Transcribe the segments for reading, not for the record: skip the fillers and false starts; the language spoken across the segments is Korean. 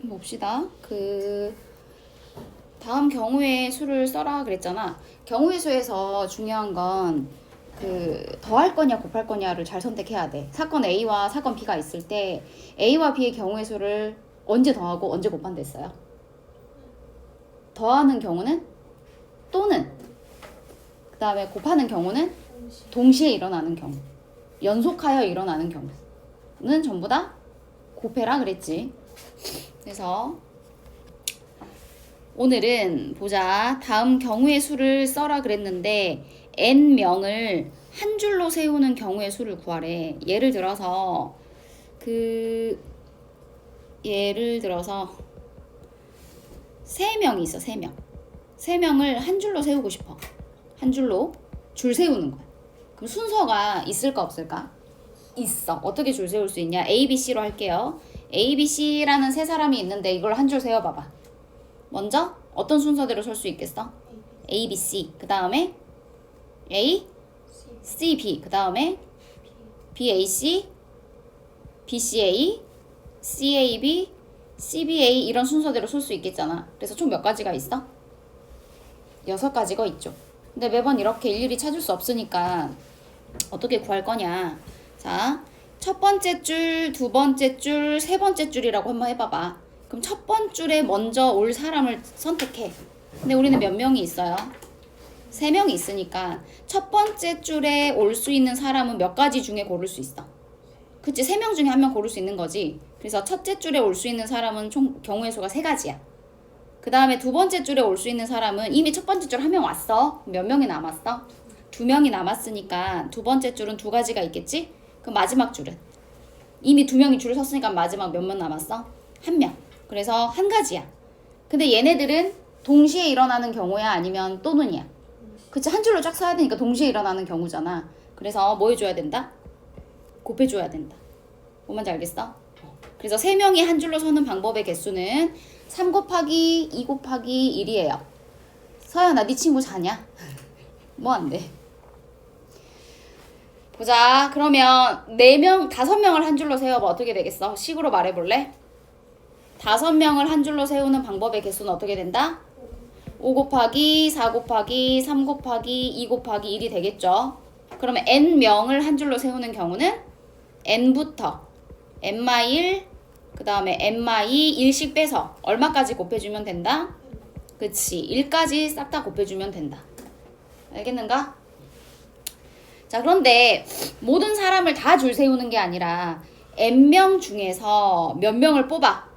봅시다. 다음 경우의 수를 써라 그랬잖아. 경우의 수에서 중요한 건 더할 거냐 곱할 거냐를 잘 선택해야 돼. 사건 A와 사건 B가 있을 때 A와 B의 경우의 수를 언제 더하고 언제 곱한다 했어요? 더하는 경우는 또는, 그 다음에 곱하는 경우는 동시에 일어나는 경우, 연속하여 일어나는 경우는 전부 다 곱해라 그랬지. 그래서 오늘은 보자. 다음 경우의 수를 써라 그랬는데 n명을 한 줄로 세우는 경우의 수를 구하래. 예를 들어서 세 명이 있어. 세 명을 한 줄로 세우고 싶어. 한 줄로 줄 세우는 거야. 그럼 순서가 있을까 없을까? 있어. 어떻게 줄 세울 수 있냐? A, B, C로 할게요. A, B, C라는 세 사람이 있는데 이걸 한 줄 세워봐봐. 먼저 어떤 순서대로 설 수 있겠어? A, B, C. 그 다음에 A, C, B. 그 다음에 B, A, C, B, C, A, C, A, B, C, B, A 이런 순서대로 설 수 있겠잖아. 그래서 총 몇 가지가 있어? 6가지가 있죠. 근데 매번 이렇게 일일이 찾을 수 없으니까 어떻게 구할 거냐. 자, 첫 번째 줄, 두 번째 줄, 세 번째 줄이라고 한번 해봐봐. 그럼 첫 번째 줄에 먼저 올 사람을 선택해. 근데 우리는 몇 명이 있어요? 3명이 있으니까 첫 번째 줄에 올 수 있는 사람은 몇 가지 중에 고를 수 있어. 그치? 3명 중에 한 명 고를 수 있는 거지. 그래서 첫째 줄에 올 수 있는 사람은 총 경우의 수가 3가지야. 그 다음에 두 번째 줄에 올 수 있는 사람은 이미 첫 번째 줄 한 명 왔어. 몇 명이 남았어? 2명이 남았으니까 두 번째 줄은 2가지가 있겠지? 그럼 마지막 줄은? 이미 2명이 줄을 섰으니까 마지막 몇 명 남았어? 1명. 그래서 1가지야. 근데 얘네들은 동시에 일어나는 경우야? 아니면 또는이야? 그치? 한 줄로 쫙 서야 되니까 동시에 일어나는 경우잖아. 그래서 뭐 해줘야 된다? 곱해줘야 된다. 뭔 말인지 알겠어? 그래서 3명이 한 줄로 서는 방법의 개수는 3 곱하기 2 곱하기 1이에요. 서연아, 네 친구 자냐? 뭐 안 돼? 보자. 그러면 4명, 5명을 한 줄로 세워봐. 어떻게 되겠어? 식으로 말해볼래? 5명을 한 줄로 세우는 방법의 개수는 어떻게 된다? 5 곱하기 4 곱하기 3 곱하기 2 곱하기 1이 되겠죠? 그러면 n명을 한 줄로 세우는 경우는 n부터 n-1, 그 다음에 n-2 1씩 빼서 얼마까지 곱해주면 된다? 그치. 1까지 싹 다 곱해주면 된다. 알겠는가? 자, 그런데 모든 사람을 다 줄 세우는 게 아니라 n명 중에서 몇 명을 뽑아?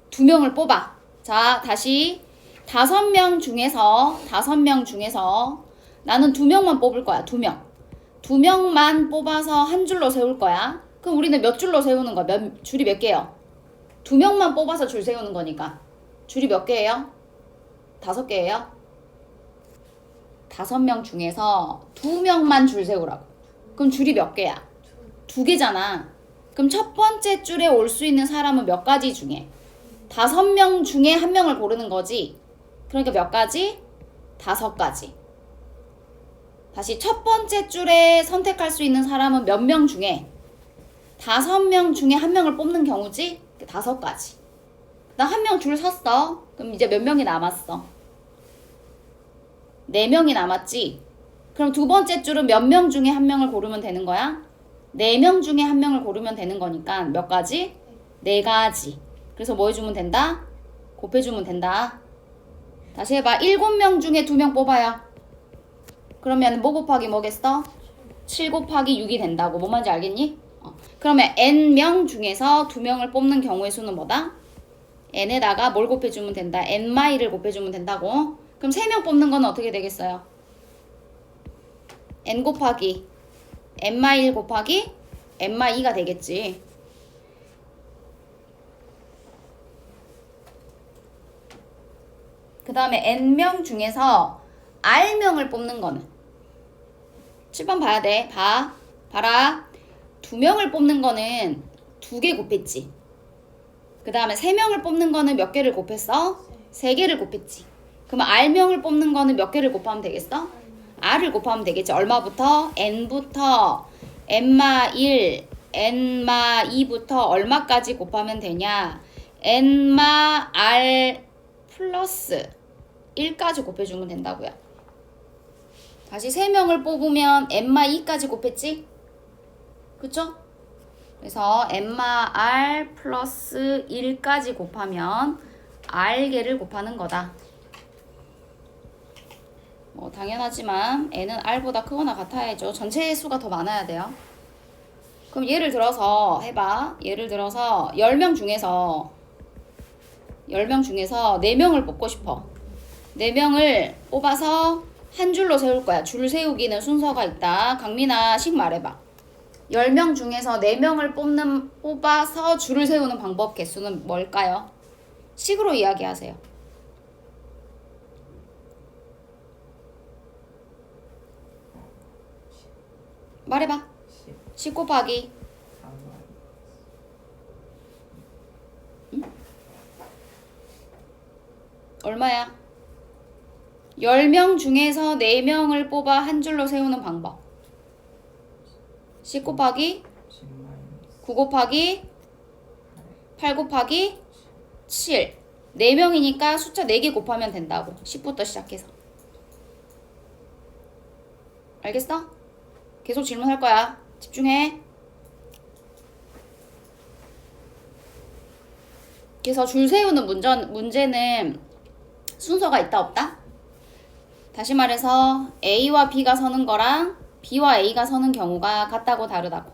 2명을 뽑아. 자, 다시 5명 중에서 나는 2명만 뽑을 거야. 2명만 뽑아서 한 줄로 세울 거야. 그럼 우리는 몇 줄로 세우는 거야? 줄이 몇 개예요? 2명만 뽑아서 줄 세우는 거니까 줄이 몇 개예요? 5개예요? 5명 중에서 2명만 줄 세우라고. 그럼 줄이 몇 개야? 2개잖아. 그럼 첫 번째 줄에 올 수 있는 사람은 몇 가지 중에? 5명 중에 한 명을 고르는 거지. 그러니까 몇 가지? 5가지. 다시 첫 번째 줄에 선택할 수 있는 사람은 몇 명 중에? 5명 중에 한 명을 뽑는 경우지? 5가지. 나 한 명 줄 섰어. 그럼 이제 몇 명이 남았어? 4명이 남았지? 그럼 두 번째 줄은 몇 명 중에 한 명을 고르면 되는 거야? 4명 중에 한 명을 고르면 되는 거니까 몇 가지? 4가지. 그래서 뭐 해주면 된다? 곱해주면 된다. 다시 해봐. 7명 중에 2명 뽑아요. 그러면 뭐 곱하기 뭐겠어? 7 곱하기 6이 된다고. 뭔 말인지 알겠니? 그러면 n명 중에서 2명을 뽑는 경우의 수는 뭐다? n에다가 뭘 곱해주면 된다? n-를 곱해주면 된다고. 그럼 3명 뽑는 건 어떻게 되겠어요? n 곱하기 n-1 곱하기 n-2가 되겠지. 그 다음에 n명 중에서 r명을 뽑는 거는 7번 봐야 돼. 봐라. 2명을 뽑는 거는 2개 곱했지. 그 다음에 3명을 뽑는 거는 몇 개를 곱했어? 3개를 곱했지. 그러면 r명을 뽑는 거는 몇 개를 곱하면 되겠어? r을 곱하면 되겠지. 얼마부터? n부터 n-1, n-2부터 얼마까지 곱하면 되냐? n마 r 플러스 1까지 곱해주면 된다고요. 다시 3명을 뽑으면 n마 2까지 곱했지? 그쵸? 그래서 n마 r 플러스 1까지 곱하면 r개를 곱하는 거다. 뭐 당연하지만 n은 r보다 크거나 같아야죠. 전체 수가 더 많아야 돼요. 그럼 예를 들어서 해봐. 예를 들어서 10명 중에서 4명을 뽑고 싶어. 4명을 뽑아서 한 줄로 세울 거야. 줄 세우기는 순서가 있다. 강민아 식 말해봐. 10명 중에서 4명을 뽑아서 줄을 세우는 방법 개수는 뭘까요? 식으로 이야기하세요. 말해봐. 10 곱하기 응? 얼마야? 10명 중에서 4명을 뽑아 한 줄로 세우는 방법. 10 곱하기 9 곱하기 8 곱하기 7. 4명이니까 숫자 4개 곱하면 된다고. 10부터 시작해서. 알겠어? 계속 질문할 거야. 집중해. 그래서 줄 세우는 문제는 순서가 있다 없다? 다시 말해서 A와 B가 서는 거랑 B와 A가 서는 경우가 같다고 다르다고?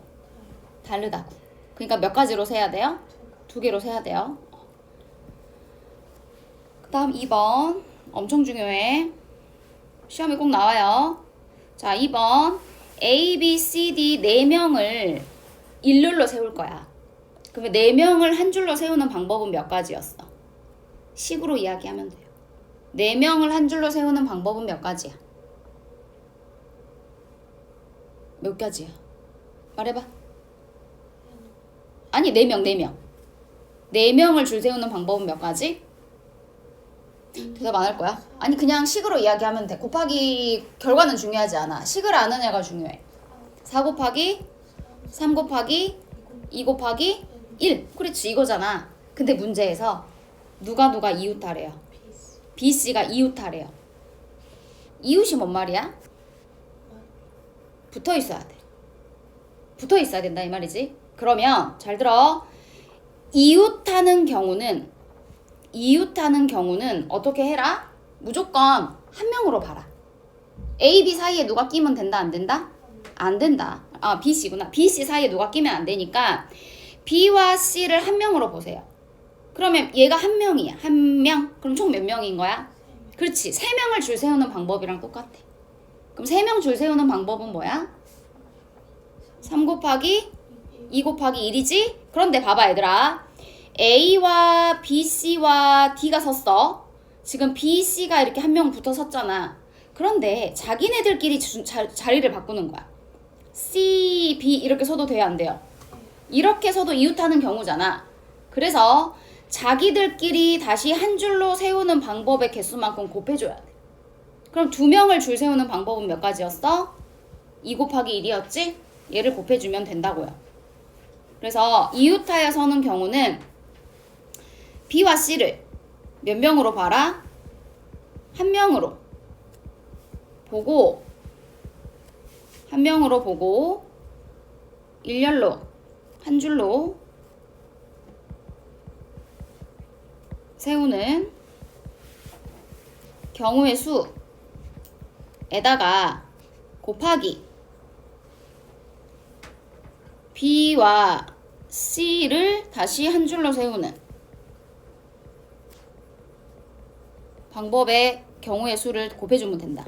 다르다고. 그러니까 몇 가지로 세야 돼요? 2개로 세야 돼요. 그 다음 2번 엄청 중요해. 시험에 꼭 나와요. 자 2번 A, B, C, D 4명을 일렬로 세울 거야. 그러면 4명을 한 줄로 세우는 방법은 몇 가지였어? 식으로 이야기하면 돼요. 4명을 한 줄로 세우는 방법은 몇 가지야? 몇 가지야? 말해봐. 아니 4명 4명을 줄 세우는 방법은 몇 가지? 대답 안 할 거야? 아니 그냥 식으로 이야기하면 돼. 곱하기 결과는 중요하지 않아. 식을 아는 애가 중요해. 4 곱하기 3 곱하기 2 곱하기 1. 그렇지 이거잖아. 근데 문제에서 누가 이웃하래요? BC가 이웃하래요. 이웃이 뭔 말이야? 붙어 있어야 돼. 붙어 있어야 된다 이 말이지. 그러면 잘 들어. 이웃하는 경우는 어떻게 해라? 무조건 한 명으로 봐라. A, B 사이에 누가 끼면 된다 안 된다? 안 된다. 아 BC구나. BC 사이에 누가 끼면 안 되니까 B와 C를 한 명으로 보세요. 그러면 얘가 한 명이야. 한 명. 그럼 총 몇 명인 거야? 그렇지. 3명을 줄 세우는 방법이랑 똑같아. 그럼 3명 줄 세우는 방법은 뭐야? 3 곱하기 2 곱하기 1이지? 그런데 봐봐 얘들아. A와 BC와 D가 섰어. 지금 BC가 이렇게 한 명 붙어 섰잖아. 그런데 자기네들끼리 자리를 바꾸는 거야. C, B 이렇게 서도 돼요 안 돼요? 이렇게 서도 이웃하는 경우잖아. 그래서 자기들끼리 다시 한 줄로 세우는 방법의 개수만큼 곱해줘야 돼. 그럼 2명을 줄 세우는 방법은 몇 가지였어? 2 곱하기 1이었지? 얘를 곱해주면 된다고요. 그래서 이웃하여 서는 경우는 B와 C를 몇 명으로 봐라? 한 명으로 보고 일렬로 한 줄로 세우는 경우의 수에다가 곱하기 B와 C를 다시 한 줄로 세우는 방법의 경우의 수를 곱해주면 된다.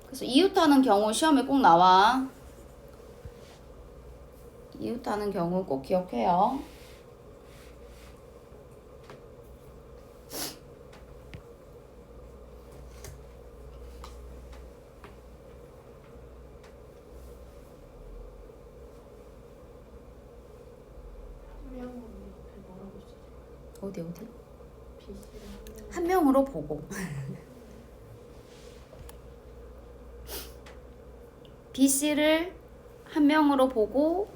그래서 이웃하는 경우 시험에 꼭 나와. 이웃하는 경우 꼭 기억해요. 어디? 한 명으로 보고 B, C를 한 명으로 보고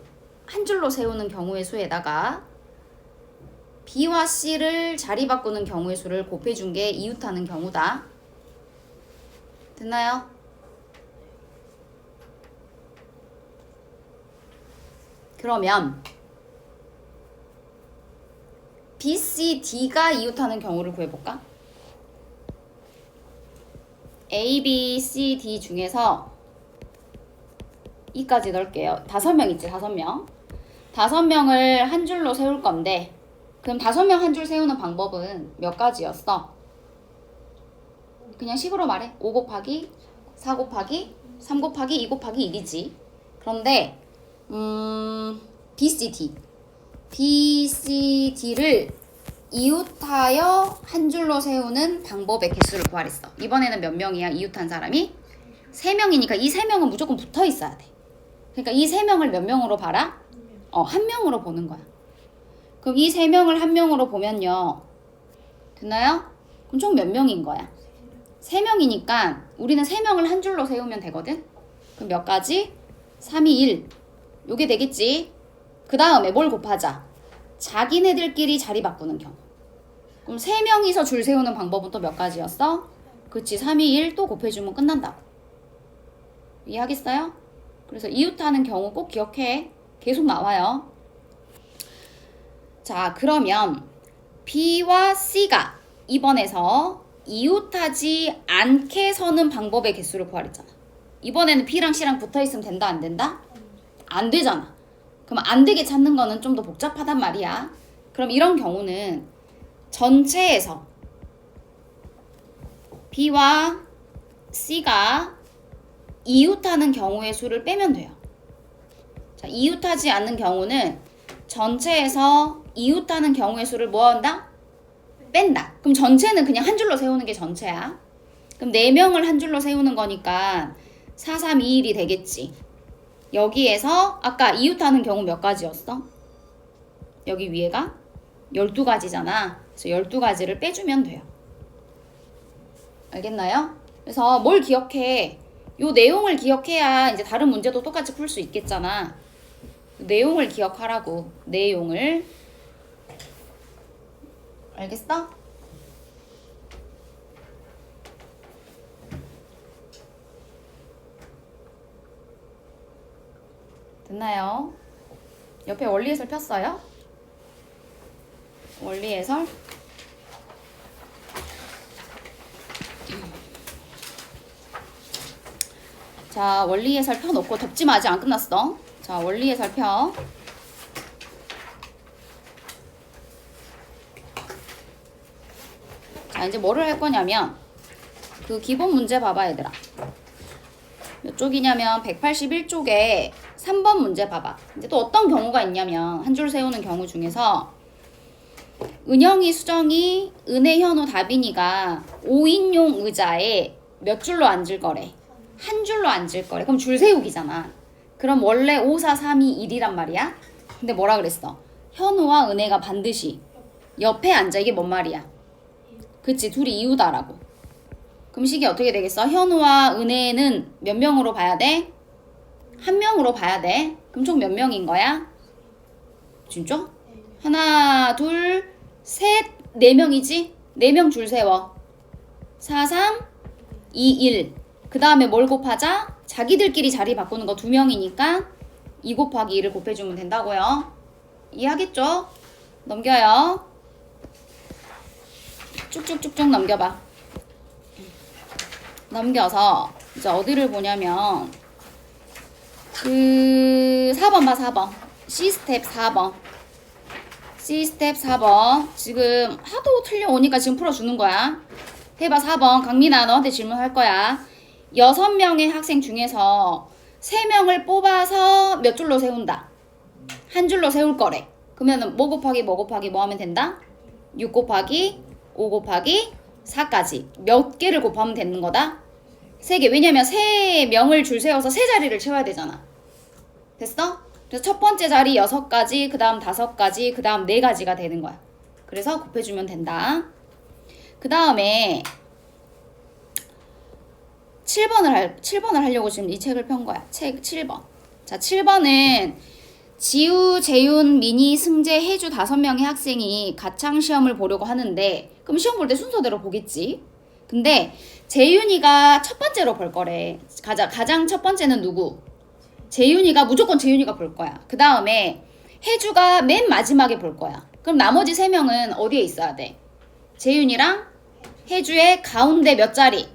한 줄로 세우는 경우의 수에다가 B와 C를 자리 바꾸는 경우의 수를 곱해준 게 이웃하는 경우다. 됐나요? 그러면 B, C, D가 이웃하는 경우를 구해볼까? A, B, C, D 중에서 E까지 넣을게요. 5명 있지, 5명. 5명을 한 줄로 세울 건데 그럼 5명 한 줄 세우는 방법은 몇 가지였어? 그냥 식으로 말해. 5 곱하기 4 곱하기 3 곱하기 2 곱하기 1이지. 그런데 B, C, D B, C, D를 이웃하여 한 줄로 세우는 방법의 개수를 구하랬어. 이번에는 몇 명이야? 이웃한 사람이? 3명이니까 이 3명은 무조건 붙어 있어야 돼. 그러니까 이 3명을 몇 명으로 봐라? 한 명으로 보는 거야. 그럼 이 3명을 한 명으로 보면요. 됐나요? 그럼 총 몇 명인 거야? 3명이니까 우리는 3명을 한 줄로 세우면 되거든? 그럼 몇 가지? 3, 2, 1. 요게 되겠지? 그 다음에 뭘 곱하자? 자기네들끼리 자리 바꾸는 경우. 그럼 3명이서 줄 세우는 방법은 또 몇 가지였어? 그치, 3, 2, 1 또 곱해주면 끝난다고. 이해하겠어요? 그래서 이웃하는 경우 꼭 기억해. 계속 나와요. 자, 그러면 B와 C가 이번에서 이웃하지 않게 서는 방법의 개수를 구하랬잖아. 이번에는 B랑 C랑 붙어있으면 된다, 안 된다? 안 되잖아. 그럼 안 되게 찾는 거는 좀 더 복잡하단 말이야. 그럼 이런 경우는 전체에서 B와 C가 이웃하는 경우의 수를 빼면 돼요. 자, 이웃하지 않는 경우는 전체에서 이웃하는 경우의 수를 뭐 한다? 뺀다. 그럼 전체는 그냥 한 줄로 세우는 게 전체야. 그럼 4명을 한 줄로 세우는 거니까 4, 3, 2, 1이 되겠지. 여기에서 아까 이웃하는 경우 몇 가지였어? 여기 위에가 12가지잖아. 그래서 12가지를 빼주면 돼요. 알겠나요? 그래서 뭘 기억해? 요 내용을 기억해야 이제 다른 문제도 똑같이 풀 수 있겠잖아. 내용을 기억하라고. 내용을. 알겠어? 됐나요? 옆에 원리해설 폈어요? 원리해설? 자, 원리해설 펴놓고 덮지마. 아직 안 끝났어. 자, 원리해설 펴. 자, 이제 뭐를 할 거냐면 그 기본 문제 봐봐, 얘들아. 몇 쪽이냐면 181쪽에 3번 문제 봐봐. 이제 또 어떤 경우가 있냐면 한 줄 세우는 경우 중에서 은영이, 수정이, 은혜, 현우, 다빈이가 5인용 의자에 몇 줄로 앉을 거래? 한 줄로 앉을 거래. 그럼 줄 세우기잖아. 그럼 원래 5, 4, 3, 2, 1이란 말이야. 근데 뭐라 그랬어? 현우와 은혜가 반드시 옆에 앉아. 이게 뭔 말이야? 그치, 둘이 이유다라고. 그럼 식이 어떻게 되겠어? 현우와 은혜는 몇 명으로 봐야 돼? 한 명으로 봐야 돼. 그럼 총 몇 명인 거야? 진짜? 하나, 둘, 셋, 4명이지? 4명 줄 세워. 4, 3, 2, 1. 그 다음에 뭘 곱하자? 자기들끼리 자리 바꾸는 거 2명이니까 2 곱하기 1을 곱해주면 된다고요. 이해하겠죠? 넘겨요. 쭉쭉쭉쭉 넘겨봐. 넘겨서 이제 어디를 보냐면 그 4번 봐. 4번 C스텝 4번 C스텝 4번 지금 하도 틀려오니까 지금 풀어주는 거야. 해봐. 4번 강민아, 너한테 질문할 거야. 6명의 학생 중에서 3명을 뽑아서 몇 줄로 세운다? 한 줄로 세울 거래. 그러면 뭐 곱하기 뭐 곱하기 뭐 하면 된다? 6 곱하기 5 곱하기 4까지 몇 개를 곱하면 되는 거다? 3개. 왜냐면 3명을 줄 세워서 3자리를 채워야 되잖아. 됐어? 그래서 첫 번째 자리 6가지, 그 다음 5가지, 그 다음 4가지가 되는 거야. 그래서 곱해주면 된다. 그 다음에 7번을 하려고 지금 이 책을 편 거야. 책 7번. 자, 7번은 지우, 재윤, 민희, 승재, 혜주 5명의 학생이 가창시험을 보려고 하는데 그럼 시험 볼 때 순서대로 보겠지. 근데 재윤이가 첫 번째로 볼 거래. 가장 첫 번째는 누구? 재윤이가 무조건 재윤이가 볼 거야. 그 다음에 혜주가 맨 마지막에 볼 거야. 그럼 나머지 3명은 어디에 있어야 돼? 재윤이랑 혜주의 가운데 몇 자리?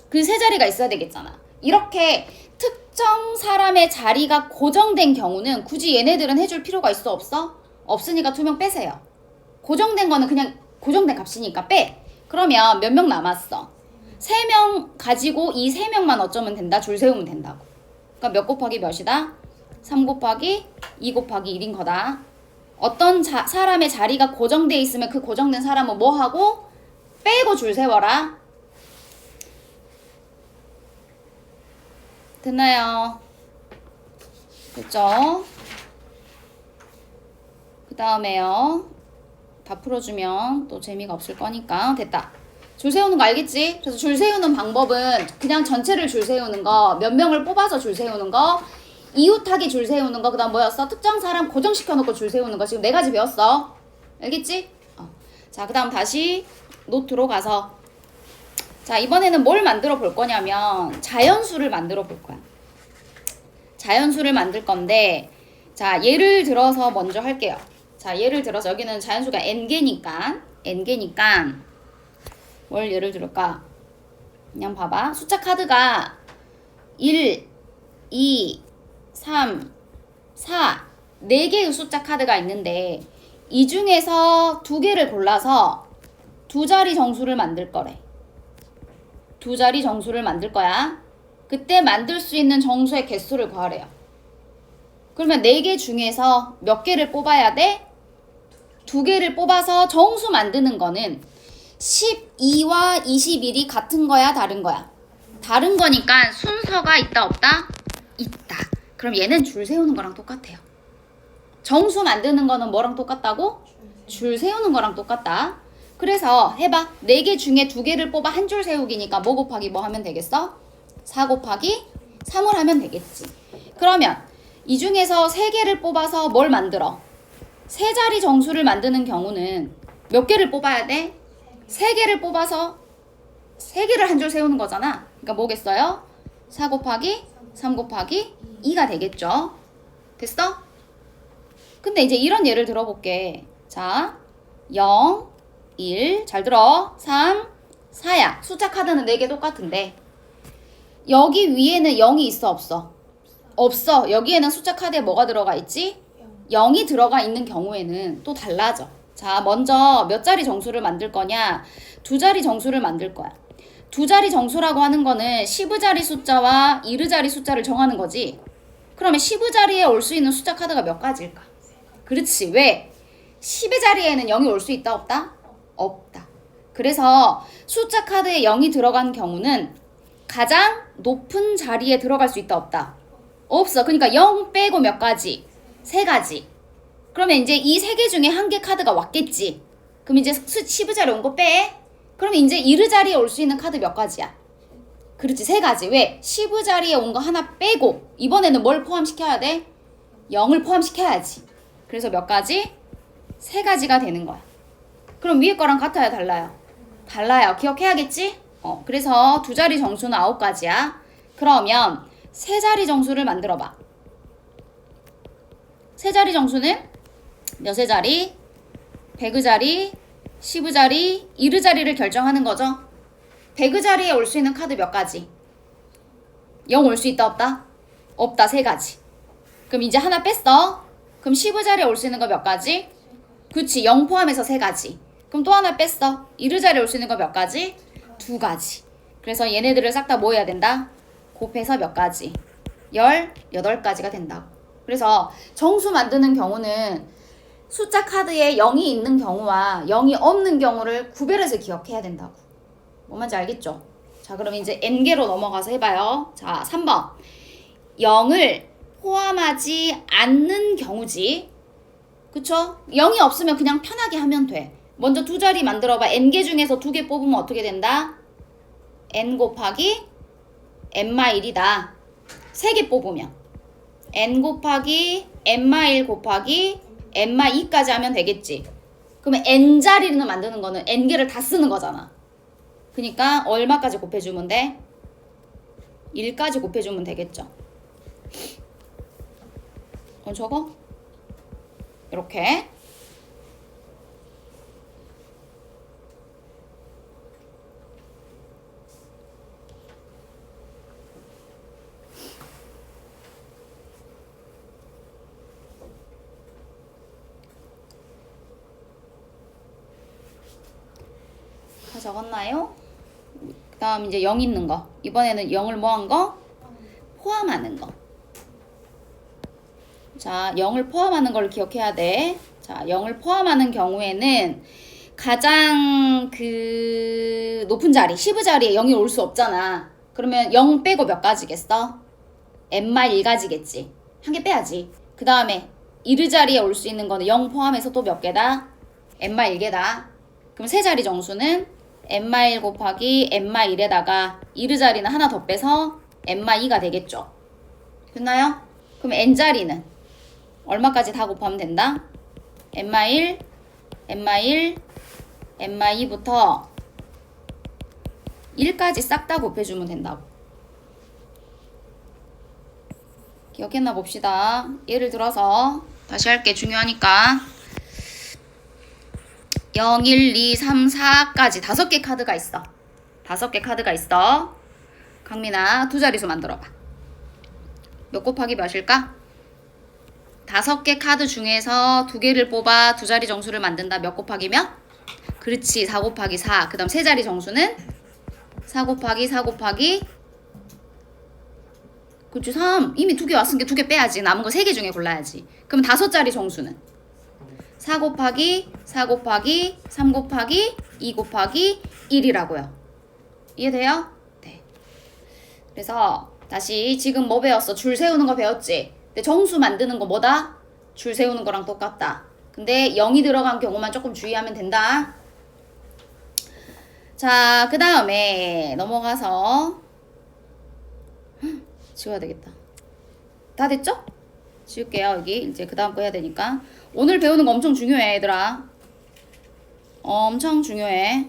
그 3자리가 있어야 되겠잖아. 이렇게 특정 사람의 자리가 고정된 경우는 굳이 얘네들은 해줄 필요가 있어 없어? 없으니까 2명 빼세요. 고정된 거는 그냥 고정된 값이니까 빼. 그러면 몇 명 남았어? 3명 가지고 이 3명만 어쩌면 된다? 줄 세우면 된다고. 그러니까 몇 곱하기 몇이다? 3 곱하기 2 곱하기 1인 거다. 어떤 사람의 자리가 고정돼 있으면 그 고정된 사람은 뭐 하고? 빼고 줄 세워라. 됐나요? 됐죠? 그 다음에요. 다 풀어주면 또 재미가 없을 거니까. 됐다. 줄 세우는 거 알겠지? 그래서 줄 세우는 방법은 그냥 전체를 줄 세우는 거, 몇 명을 뽑아서 줄 세우는 거, 이웃하기 줄 세우는 거, 그 다음 뭐였어? 특정 사람 고정시켜놓고 줄 세우는 거. 지금 4가지 배웠어. 알겠지? 자, 그 다음 다시 노트로 가서 자, 이번에는 뭘 만들어 볼 거냐면 자연수를 만들어 볼 거야. 자연수를 만들 건데 자, 예를 들어서 먼저 할게요. 자, 예를 들어서 여기는 자연수가 n개니까 뭘 예를 들을까? 그냥 봐봐. 숫자 카드가 1, 2, 3, 4 4개의 숫자 카드가 있는데 이 중에서 2개를 골라서 2자리 정수를 만들 거래. 2자리 정수를 만들 거야. 그때 만들 수 있는 정수의 개수를 구하래요. 그러면 4개 중에서 몇 개를 뽑아야 돼? 2개를 뽑아서 정수 만드는 거는 12와 21이 같은 거야, 다른 거야? 다른 거니까 순서가 있다, 없다? 있다. 그럼 얘는 줄 세우는 거랑 똑같아요. 정수 만드는 거는 뭐랑 똑같다고? 줄 세우는 거랑 똑같다. 그래서 해봐. 4개 중에 2개를 뽑아 한 줄 세우기니까 뭐 곱하기 뭐 하면 되겠어? 4 곱하기 3을 하면 되겠지. 그러면 이 중에서 3개를 뽑아서 뭘 만들어? 3자리 정수를 만드는 경우는 몇 개를 뽑아야 돼? 3개를 뽑아서 3개를 한 줄 세우는 거잖아. 그러니까 뭐겠어요? 4 곱하기 3 곱하기 2가 되겠죠. 됐어? 근데 이제 이런 예를 들어볼게. 자, 0, 1, 잘 들어. 3, 4야. 숫자 카드는 4개 똑같은데 여기 위에는 0이 있어 없어? 없어. 여기에는 숫자 카드에 뭐가 들어가 있지? 0이 들어가 있는 경우에는 또 달라져. 자, 먼저 몇 자리 정수를 만들 거냐? 2자리 정수를 만들 거야. 2자리 정수라고 하는 거는 10자리 숫자와 1자리 숫자를 정하는 거지. 그러면 10자리에 올 수 있는 숫자 카드가 몇 가지일까? 그렇지. 왜? 10의 자리에는 0이 올 수 있다 없다? 없다. 그래서 숫자 카드에 0이 들어간 경우는 가장 높은 자리에 들어갈 수 있다 없다? 없어. 그러니까 0 빼고 몇 가지? 3가지. 그러면 이제 이 3개 중에 1개 카드가 왔겠지. 그럼 이제 10자리 온 거 빼. 그러면 이제 1자리에 올 수 있는 카드 몇 가지야? 그렇지. 3가지. 왜? 10자리에 온 거 하나 빼고 이번에는 뭘 포함시켜야 돼? 0을 포함시켜야지. 그래서 몇 가지? 3가지가 되는 거야. 그럼 위에 거랑 같아요, 달라요? 달라요. 기억해야겠지? 그래서 2자리 정수는 9가지야. 그러면 3자리 정수를 만들어봐. 3자리 정수는 몇의 자리? 100의 자리, 10의 자리, 1의 자리를 결정하는 거죠. 100의 자리에 올 수 있는 카드 몇 가지? 0 올 수 있다 없다? 없다. 3가지. 그럼 이제 하나 뺐어. 그럼 10의 자리에 올 수 있는 거 몇 가지? 그치. 0 포함해서 3가지. 그럼 또 하나 뺐어. 1의 자리에 올 수 있는 거 몇 가지? 2가지. 그래서 얘네들을 싹 다 뭐 해야 된다? 곱해서 몇 가지? 18가지가 된다고. 그래서 정수 만드는 경우는 숫자 카드에 0이 있는 경우와 0이 없는 경우를 구별해서 기억해야 된다고. 뭔 말인지 알겠죠? 자, 그럼 이제 n개로 넘어가서 해봐요. 자, 3번. 0을 포함하지 않는 경우지. 그쵸? 0이 없으면 그냥 편하게 하면 돼. 먼저 2자리 만들어봐. n개 중에서 2개 뽑으면 어떻게 된다? n 곱하기 n-1이다. 3개 뽑으면 n 곱하기 n-1 곱하기 n-2까지 하면 되겠지. 그러면 n자리를 만드는 거는 n개를 다 쓰는 거잖아. 그러니까 얼마까지 곱해주면 돼? 1까지 곱해주면 되겠죠. 저거? 이렇게. 다 적었나요? 그 다음 이제 0 있는 거. 이번에는 0을 뭐 한 거? 포함하는 거. 자, 0을 포함하는 걸 기억해야 돼. 자, 0을 포함하는 경우에는 가장 높은 자리, 10의 자리에 0이 올 수 없잖아. 그러면 0 빼고 몇 가지겠어? n-1가지겠지. 한 개 빼야지. 그 다음에 1의 자리에 올 수 있는 거는 0 포함해서 또 몇 개다? n-1개다. 그럼 세 자리 정수는 n-1 곱하기 n-1에다가 1의 자리는 하나 더 빼서 n-2가 되겠죠. 됐나요? 그럼 n자리는 얼마까지 다 곱하면 된다? n-1, n-1, n-2부터 1까지 싹 다 곱해주면 된다고. 기억했나 봅시다. 예를 들어서 다시 할게. 중요하니까 0, 1, 2, 3, 4까지 5개 카드가 있어. 5개 카드가 있어. 강민아, 두 자리수 만들어봐. 몇 곱하기 몇일까? 5개 카드 중에서 2개를 뽑아 두 자리 정수를 만든다. 몇 곱하기 몇? 그렇지, 4 곱하기 4. 그 다음 세 자리 정수는 4 곱하기 4 곱하기 그렇지, 3. 이미 2개 왔으니까 2개 빼야지. 남은 거 3개 중에 골라야지. 그럼 5자리 정수는 4 곱하기 4 곱하기 3 곱하기 2 곱하기 1이라고요. 이해돼요? 네. 그래서 다시 지금 뭐 배웠어? 줄 세우는 거 배웠지? 근데 정수 만드는 거 뭐다? 줄 세우는 거랑 똑같다. 근데 0이 들어간 경우만 조금 주의하면 된다. 자, 그 다음에 넘어가서 지워야 되겠다. 다 됐죠? 지울게요. 여기 이제 그 다음 거 해야 되니까. 오늘 배우는 거 엄청 중요해, 얘들아. 엄청 중요해.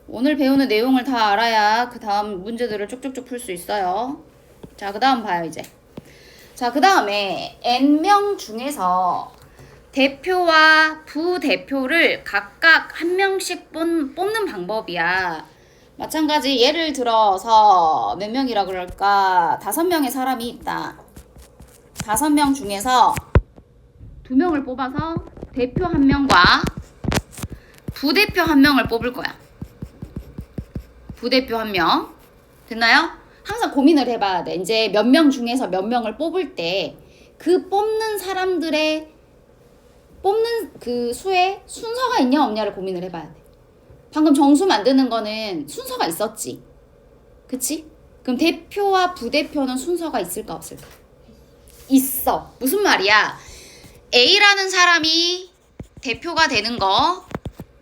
오늘 배우는 내용을 다 알아야 그 다음 문제들을 쭉쭉쭉 풀 수 있어요. 자, 그 다음 봐요, 이제. 자, 그 다음에 n명 중에서 대표와 부대표를 각각 한 명씩 뽑는 방법이야. 마찬가지 예를 들어서 몇 명이라 그럴까? 5명의 사람이 있다. 5명 중에서 2명을 뽑아서 대표 1명과 부대표 1명을 뽑을 거야. 부대표 1명. 됐나요? 항상 고민을 해봐야 돼. 이제 몇 명 중에서 몇 명을 뽑을 때 그 뽑는 사람들의 뽑는 그 수에 순서가 있냐 없냐를 고민을 해봐야 돼. 방금 정수 만드는 거는 순서가 있었지. 그치? 그럼 대표와 부대표는 순서가 있을까 없을까? 있어. 무슨 말이야? A라는 사람이 대표가 되는 거,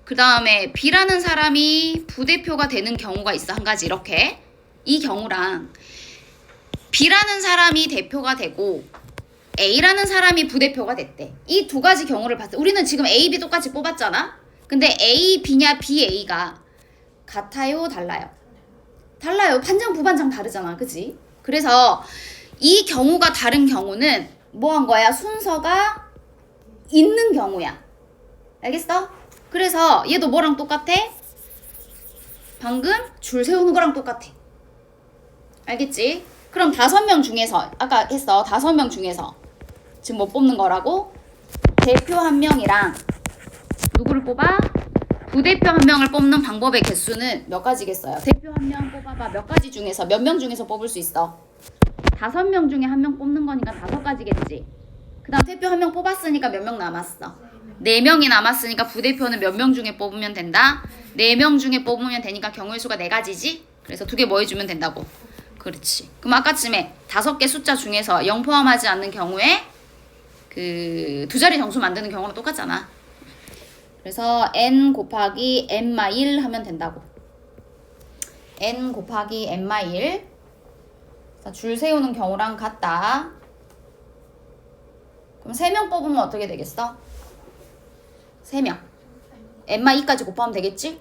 그 다음에 B라는 사람이 부대표가 되는 경우가 있어. 한 가지 이렇게. 이 경우랑 B라는 사람이 대표가 되고 A라는 사람이 부대표가 됐대. 이 두 가지 경우를 봤을 때 우리는 지금 A, B 똑같이 뽑았잖아. 근데 A, B냐 B, A가 같아요? 달라요? 달라요. 반장, 부반장 다르잖아. 그치? 그래서 이 경우가 다른 경우는 뭐 한 거야? 순서가 있는 경우야. 알겠어? 그래서 얘도 뭐랑 똑같아? 방금 줄 세우는 거랑 똑같아. 알겠지? 그럼 5명 중에서 아까 했어. 5명 중에서 지금 뭐 뽑는 거라고? 대표 1명이랑 누구를 뽑아? 부대표 1명을 뽑는 방법의 개수는 몇 가지겠어요? 대표 1명 뽑아봐. 몇 가지 중에서 몇 명 중에서 뽑을 수 있어? 5명 중에 1명 뽑는 거니까 5가지겠지. 그 다음 대표 1명 뽑았으니까 몇 명 남았어? 4명이 남았으니까 부대표는 몇 명 중에 뽑으면 된다? 4명 중에 뽑으면 되니까 경우의 수가 4가지지? 그래서 2개 뭐 해주면 된다고? 그렇지. 그럼 아까쯤에 5개 숫자 중에서 0 포함하지 않는 경우에 그 두 자리 정수 만드는 경우는 똑같잖아. 그래서 n 곱하기 n-1 하면 된다고. n 곱하기 n-1 줄 세우는 경우랑 같다. 그럼 3명 뽑으면 어떻게 되겠어? 3명. n-2까지 곱하면 되겠지?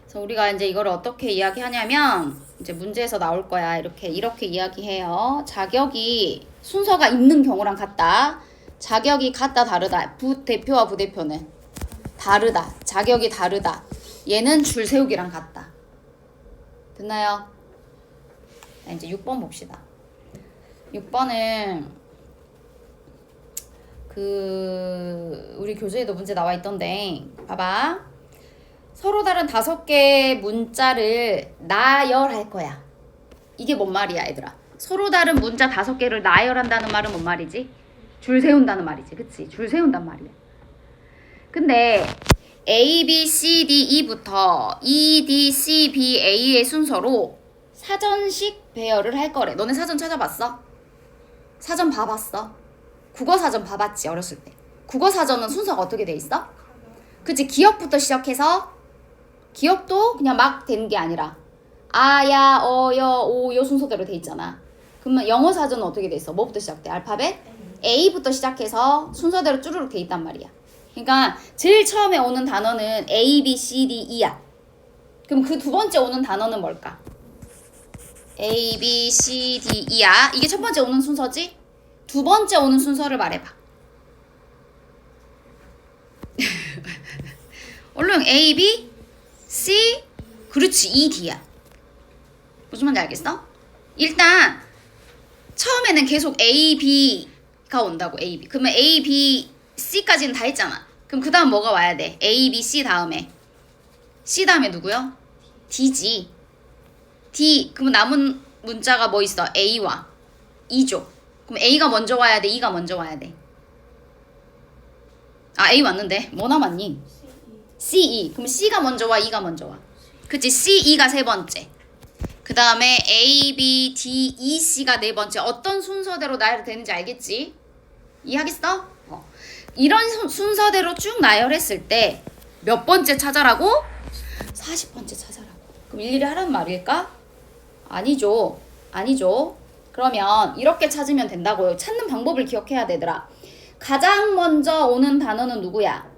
그래서 우리가 이제 이걸 어떻게 이야기하냐면 이제 문제에서 나올 거야. 이렇게 이야기해요. 자격이 순서가 있는 경우랑 같다. 자격이 같다 다르다. 부대표와 부대표는 다르다. 자격이 다르다. 얘는 줄 세우기랑 같다. 됐나요? 자, 이제 6번 봅시다. 6번은 우리 교재에도 문제 나와 있던데 봐봐. 서로 다른 5개의 문자를 나열할 거야. 이게 뭔 말이야, 얘들아? 서로 다른 문자 5개를 나열한다는 말은 뭔 말이지? 줄 세운다는 말이지, 그치? 줄 세운단 말이야. 근데 A, B, C, D, E부터 E, D, C, B, A의 순서로 사전식 배열을 할 거래. 너네 사전 찾아봤어? 사전 봐봤어? 국어 사전 봐봤지, 어렸을 때. 국어 사전은 순서가 어떻게 돼 있어? 그치, 기억부터 시작해서 기억도 그냥 막 되는 게 아니라 아야, 어여, 오요 순서대로 돼 있잖아. 그러면 영어 사전은 어떻게 돼 있어? 뭐부터 시작돼? 알파벳? A부터 시작해서 순서대로 쭈루룩 돼 있단 말이야. 그러니까 제일 처음에 오는 단어는 A, B, C, D, E야. 그럼 그 두 번째 오는 단어는 뭘까? A, B, C, D, E야. 이게 첫 번째 오는 순서지? 두 번째 오는 순서를 말해봐. 얼른 A, B, C, 그렇지, E, D야. 무슨 말인지 알겠어? 일단 처음에는 계속 A, B가 온다고. A, B. 그러면 A, B, C까지는 다 했잖아. 그럼 그 다음 뭐가 와야 돼? A, B, C 다음에 C 다음에 누구요? D지. D. 그러면 남은 문자가 뭐 있어? A와 E죠. 그럼 A가 먼저 와야 돼? E가 먼저 와야 돼? 아, A 왔는데 뭐 남았니? C, E. 그럼 C가 먼저 와? E가 먼저 와? 그치, C, E가 세 번째. 그 다음에 A, B, D, E, C가 네 번째. 어떤 순서대로 나열되는지 알겠지? 이해하겠어? 이런 순서대로 쭉 나열했을 때 몇 번째 찾아라고? 40번째 찾아라고. 그럼 일일이 하라는 말일까? 아니죠. 아니죠. 그러면 이렇게 찾으면 된다고요. 찾는 방법을 기억해야 되더라. 가장 먼저 오는 단어는 누구야?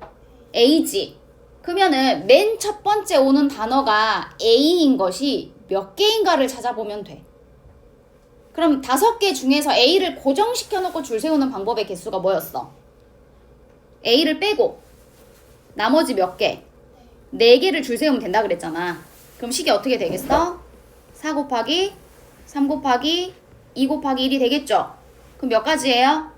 A지. 그러면은 맨 첫 번째 오는 단어가 A인 것이 몇 개인가를 찾아보면 돼. 그럼 5개 중에서 A를 고정시켜 놓고 줄 세우는 방법의 개수가 뭐였어? A를 빼고 나머지 몇 개? 4개를 줄 세우면 된다 그랬잖아. 그럼 식이 어떻게 되겠어? 4 곱하기 3 곱하기 2 곱하기 1이 되겠죠? 그럼 몇 가지예요?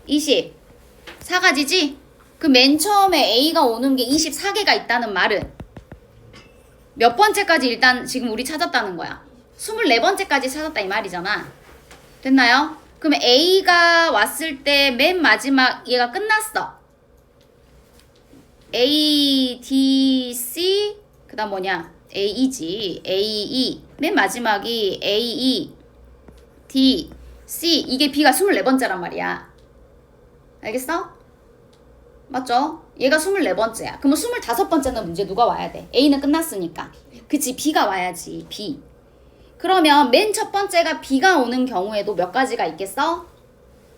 24가지지? 그 맨 처음에 A가 오는 게 24개가 있다는 말은 몇 번째까지 일단 지금 우리 찾았다는 거야? 24번째까지 찾았다 이 말이잖아. 됐나요? 그러면 A가 왔을 때 맨 마지막 얘가 끝났어. A, D, C 그 다음 뭐냐? A지. A, E 맨 마지막이 A, E, D, C 이게 B가 24번째란 말이야. 알겠어? 맞죠? 얘가 24번째야. 그러면 25번째는 문제 누가 와야 돼? A는 끝났으니까. 그치, B가 와야지. B. 그러면 맨 첫 번째가 B가 오는 경우에도 몇 가지가 있겠어?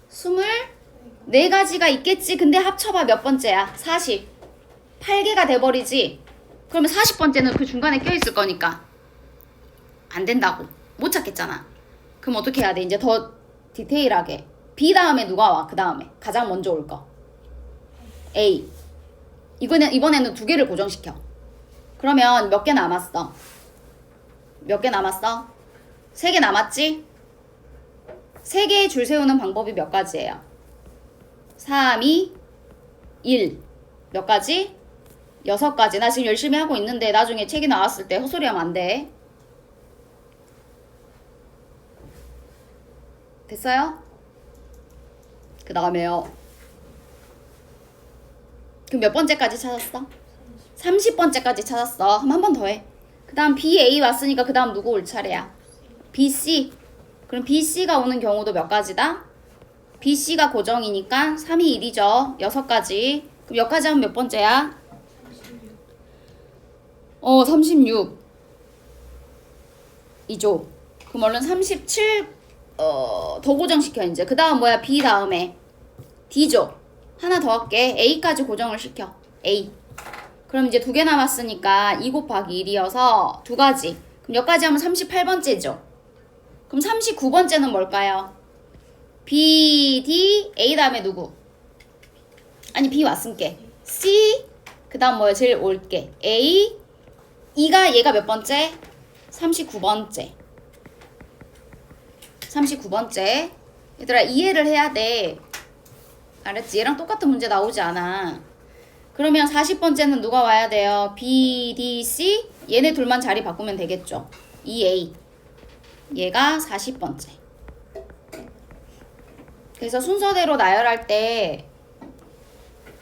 24가지가 있겠지. 근데 합쳐봐 몇 번째야? 48개가 돼버리지. 그러면 40번째는 그 중간에 껴있을 거니까 안 된다고. 못 찾겠잖아. 그럼 어떻게 해야 돼? 이제 더 디테일하게. B 다음에 누가 와? 그 다음에 가장 먼저 올 거. A. 이번에는 2개를 고정시켜. 그러면 몇 개 남았어? 몇 개 남았어? 3개 남았지? 3개의 줄 세우는 방법이 몇 가지예요? 3, 2, 1. 몇 가지? 6가지. 나 지금 열심히 하고 있는데 나중에 책이 나왔을 때 헛소리하면 안 돼. 됐어요? 그 다음에요. 그럼 몇 번째까지 찾았어? 30번째까지 찾았어. 그럼 한 번 더 해. 그 다음 B, A 왔으니까 그 다음 누구 올 차례야? B, C. 그럼 B, C가 오는 경우도 몇 가지다? BC가 고정이니까 3이 1이죠. 6가지. 그럼 여기까지 하면 몇 번째야? 36. 2조. 그럼 얼른 37, 더 고정시켜, 이제. 그 다음 뭐야? B 다음에. D조. 하나 더 할게. A까지 고정을 시켜. A. 그럼 이제 2개 남았으니까 2 곱하기 1이어서 2가지. 그럼 여기까지 하면 38번째죠. 그럼 39번째는 뭘까요? B, D, A 다음에 누구? 아니, B 왔음께. C, 그 다음 뭐야? 제일 올게. A, E가 얘가 몇 번째? 39번째. 39번째. 얘들아, 이해를 해야 돼. 알았지? 얘랑 똑같은 문제 나오지 않아. 그러면 40번째는 누가 와야 돼요? B, D, C? 얘네 둘만 자리 바꾸면 되겠죠. E, A. 얘가 40번째. 그래서 순서대로 나열할 때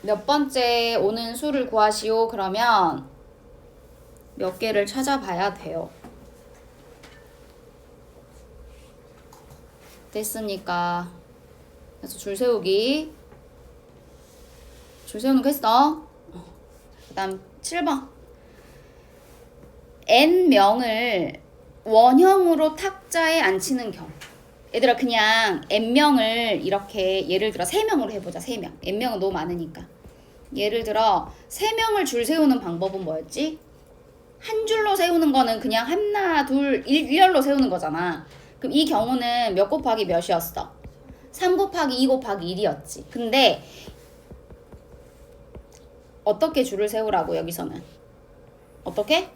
몇 번째 오는 수를 구하시오. 그러면 몇 개를 찾아봐야 돼요. 됐으니까. 그래서 줄 세우기. 줄 세우는 거 했어. 그 다음 7번. N명을 원형으로 탁자에 앉히는 경우. 얘들아, 그냥 N명을 이렇게 예를 들어 3명으로 해보자. 3명. N명은 너무 많으니까. 예를 들어 3명을 줄 세우는 방법은 뭐였지? 한 줄로 세우는 거는 그냥 하나, 둘, 일렬로 세우는 거잖아. 그럼 이 경우는 몇 곱하기 몇이었어? 3 곱하기 2 곱하기 1이었지. 근데 어떻게 줄을 세우라고 여기서는? 어떻게?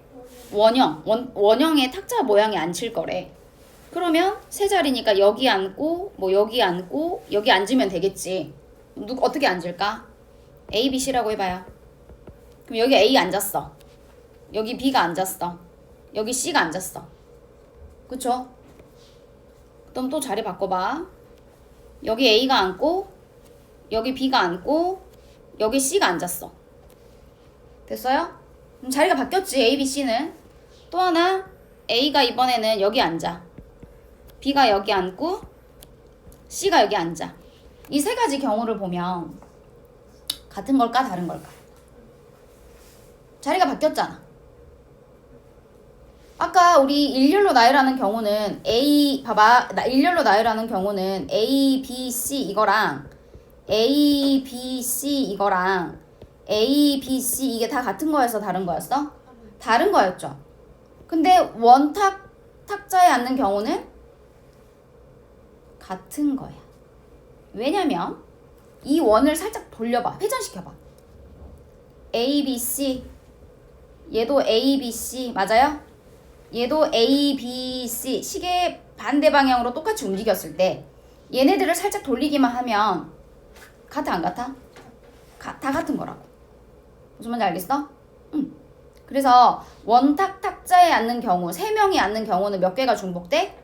원형의 탁자 모양에 앉힐 거래. 그러면 세 자리니까 여기 앉고 뭐 여기 앉고 여기 앉으면 되겠지. 어떻게 앉을까? A, B, C라고 해봐요. 그럼 여기 A 앉았어. 여기 B가 앉았어. 여기 C가 앉았어. 그쵸? 그럼 또 자리 바꿔봐. 여기 A가 앉고 여기 B가 앉고 여기 C가 앉았어. 됐어요? 그럼 자리가 바뀌었지. A, B, C는. 또 하나 A가 이번에는 여기 앉아. B가 여기 앉고 C가 여기 앉아. 이 세 가지 경우를 보면 같은 걸까 다른 걸까? 자리가 바뀌었잖아. 아까 우리 일렬로 나열하는 경우는 봐봐. 일렬로 나열하는 경우는 A, B, C 이거랑 A, B, C 이거랑 A, B, C 이게 다 같은 거였어? 다른 거였어? 다른 거였죠. 근데 탁자에 앉는 경우는 같은 거야. 왜냐면 이 원을 살짝 돌려봐. 회전시켜봐. A, B, C 얘도 A, B, C 맞아요? 얘도 A, B, C 시계 반대 방향으로 똑같이 움직였을 때 얘네들을 살짝 돌리기만 하면 같아 안 같아? 다 같은 거라고. 무슨 말인지 알겠어? 응. 그래서 탁자에 앉는 경우 3명이 앉는 경우는 몇 개가 중복돼?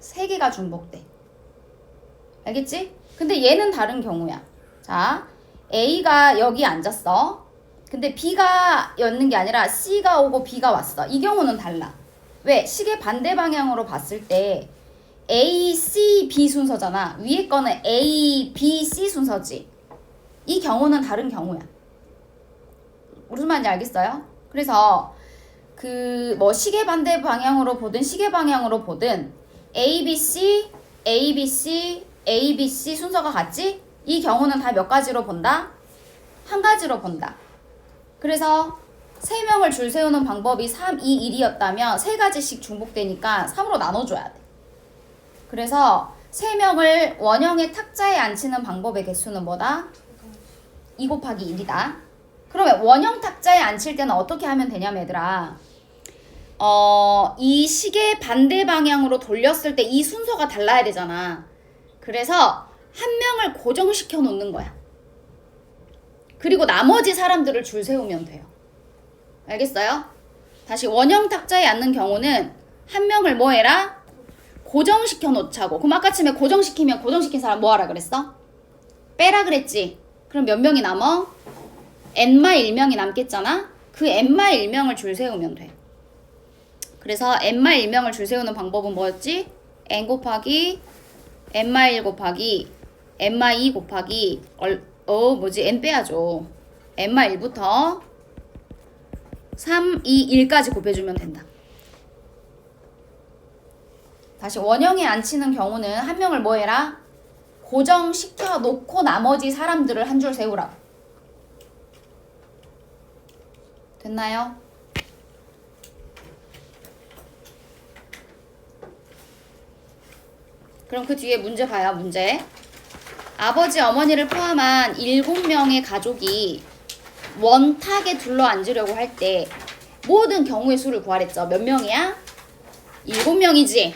3개가 중복돼. 알겠지? 근데 얘는 다른 경우야. 자, A가 여기 앉았어. 근데 B가 였는 게 아니라 C가 오고 B가 왔어. 이 경우는 달라. 왜? 시계 반대 방향으로 봤을 때 A, C, B 순서잖아. 위에 거는 A, B, C 순서지. 이 경우는 다른 경우야. 무슨 말인지 알겠어요? 그래서 시계 반대 방향으로 보든 시계 방향으로 보든 A, B, C, A, B, C, A, B, C 순서가 같지? 이 경우는 다 몇 가지로 본다? 한 가지로 본다. 그래서 3명을 줄 세우는 방법이 3, 2, 1이었다면 3가지씩 중복되니까 3으로 나눠줘야 돼. 그래서 3명을 원형의 탁자에 앉히는 방법의 개수는 뭐다? 2 곱하기 1이다. 그러면 원형 탁자에 앉힐 때는 어떻게 하면 되냐면 얘들아, 이 시계 반대 방향으로 돌렸을 때 이 순서가 달라야 되잖아. 그래서 한 명을 고정시켜 놓는 거야. 그리고 나머지 사람들을 줄 세우면 돼요. 알겠어요? 다시 원형 탁자에 앉는 경우는 한 명을 뭐 해라? 고정시켜 놓자고. 그럼 아까쯤에 고정시키면 고정시킨 사람 뭐 하라 그랬어? 빼라 그랬지. 그럼 몇 명이 남어? n-1명이 남겠잖아. 그 n-1명을 줄 세우면 돼. 그래서 n-1명을 줄 세우는 방법은 뭐였지? n 곱하기 n-1 곱하기 n-2 곱하기 n 빼야죠. n-1부터 3, 2, 1까지 곱해주면 된다. 다시 원형에 안 치는 경우는 한 명을 뭐 해라? 고정시켜 놓고 나머지 사람들을 한 줄 세우라고. 됐나요? 그럼 그 뒤에 문제 봐요. 문제. 아버지 어머니를 포함한 7명의 가족이 원탁에 둘러앉으려고 할 때 모든 경우의 수를 구하랬죠. 몇 명이야? 7명이지.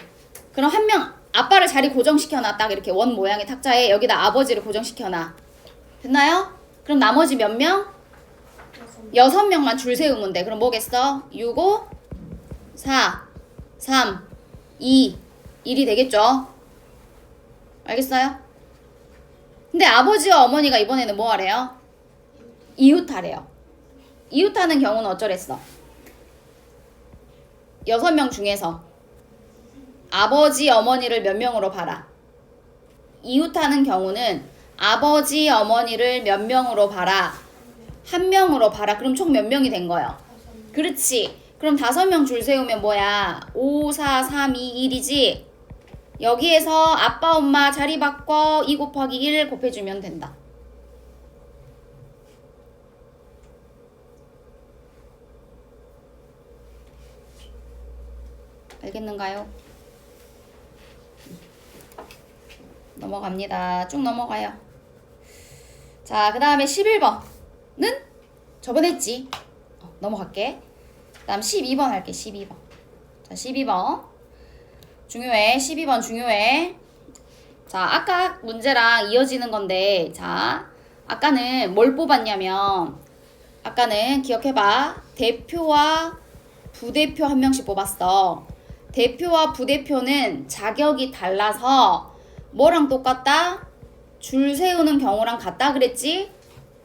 그럼 한 명 아빠를 자리 고정시켜놔. 딱 이렇게 원 모양의 탁자에 여기다 아버지를 고정시켜놔. 됐나요? 그럼 나머지 몇 명? 6명만 줄 세우면 돼. 그럼 뭐겠어? 6, 5, 4, 3, 2, 1이 되겠죠? 알겠어요? 근데 아버지와 어머니가 이번에는 뭐 하래요? 이웃하래요. 이웃하는 경우는 어쩌랬어? 6명 중에서 아버지 어머니를 몇 명으로 봐라. 이웃하는 경우는 아버지 어머니를 몇 명으로 봐라. 한 명으로 봐라. 그럼 총 몇 명이 된 거예요? 그렇지. 그럼 5명 줄 세우면 뭐야? 5, 4, 3, 2, 1이지? 여기에서 아빠 엄마 자리 바꿔 2 곱하기 1 곱해주면 된다. 알겠는가요? 넘어갑니다. 쭉 넘어가요. 자, 그 다음에 11번은 저번에 했지. 넘어갈게. 그 다음 12번 할게. 12번. 자, 12번. 중요해. 12번 중요해. 자, 아까 문제랑 이어지는 건데, 자, 아까는 뭘 뽑았냐면, 아까는 기억해봐. 대표와 부대표 한 명씩 뽑았어. 대표와 부대표는 자격이 달라서 뭐랑 똑같다? 줄 세우는 경우랑 같다 그랬지?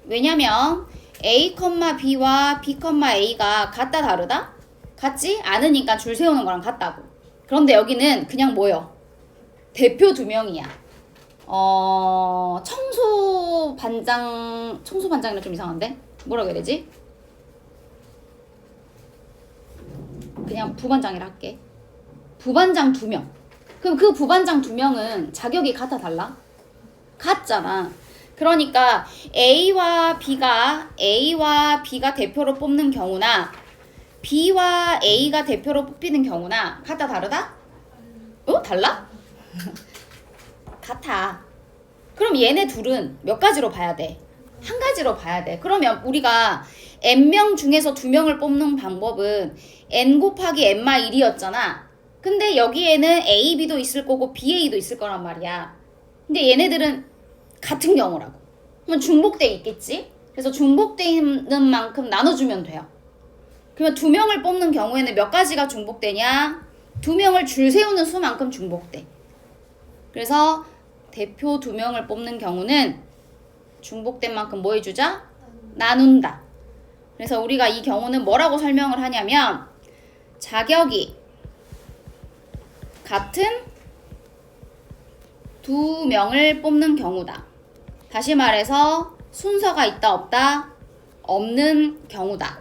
왜냐면 A, B와 B, A가 같다 다르다? 같지? 않으니까 줄 세우는 거랑 같다고. 그런데 여기는 그냥 뭐요? 대표 2명이야. 청소반장이랑 좀 이상한데? 뭐라고 해야 되지? 그냥 부반장이라 할게. 부반장 2명. 그럼 그 부반장 2명은 자격이 같아 달라? 같잖아. 그러니까 A와 B가 대표로 뽑는 경우나 B와 A가 대표로 뽑히는 경우나 같다 다르다? 달라? 같아. 그럼 얘네 둘은 몇 가지로 봐야 돼? 한 가지로 봐야 돼. 그러면 우리가 n명 중에서 2명을 뽑는 방법은 n 곱하기 n-1이었잖아. 근데 여기에는 A, B도 있을 거고 B, A도 있을 거란 말이야. 근데 얘네들은 같은 경우라고. 그러면 중복돼 있겠지? 그래서 중복돼 있는 만큼 나눠주면 돼요. 그러면 2명을 뽑는 경우에는 몇 가지가 중복되냐? 2명을 줄 세우는 수만큼 중복돼. 그래서 대표 2명을 뽑는 경우는 중복된 만큼 뭐 해주자? 나눈다. 그래서 우리가 이 경우는 뭐라고 설명을 하냐면 자격이 같은 2명을 뽑는 경우다. 다시 말해서 순서가 있다 없다? 없는 경우다.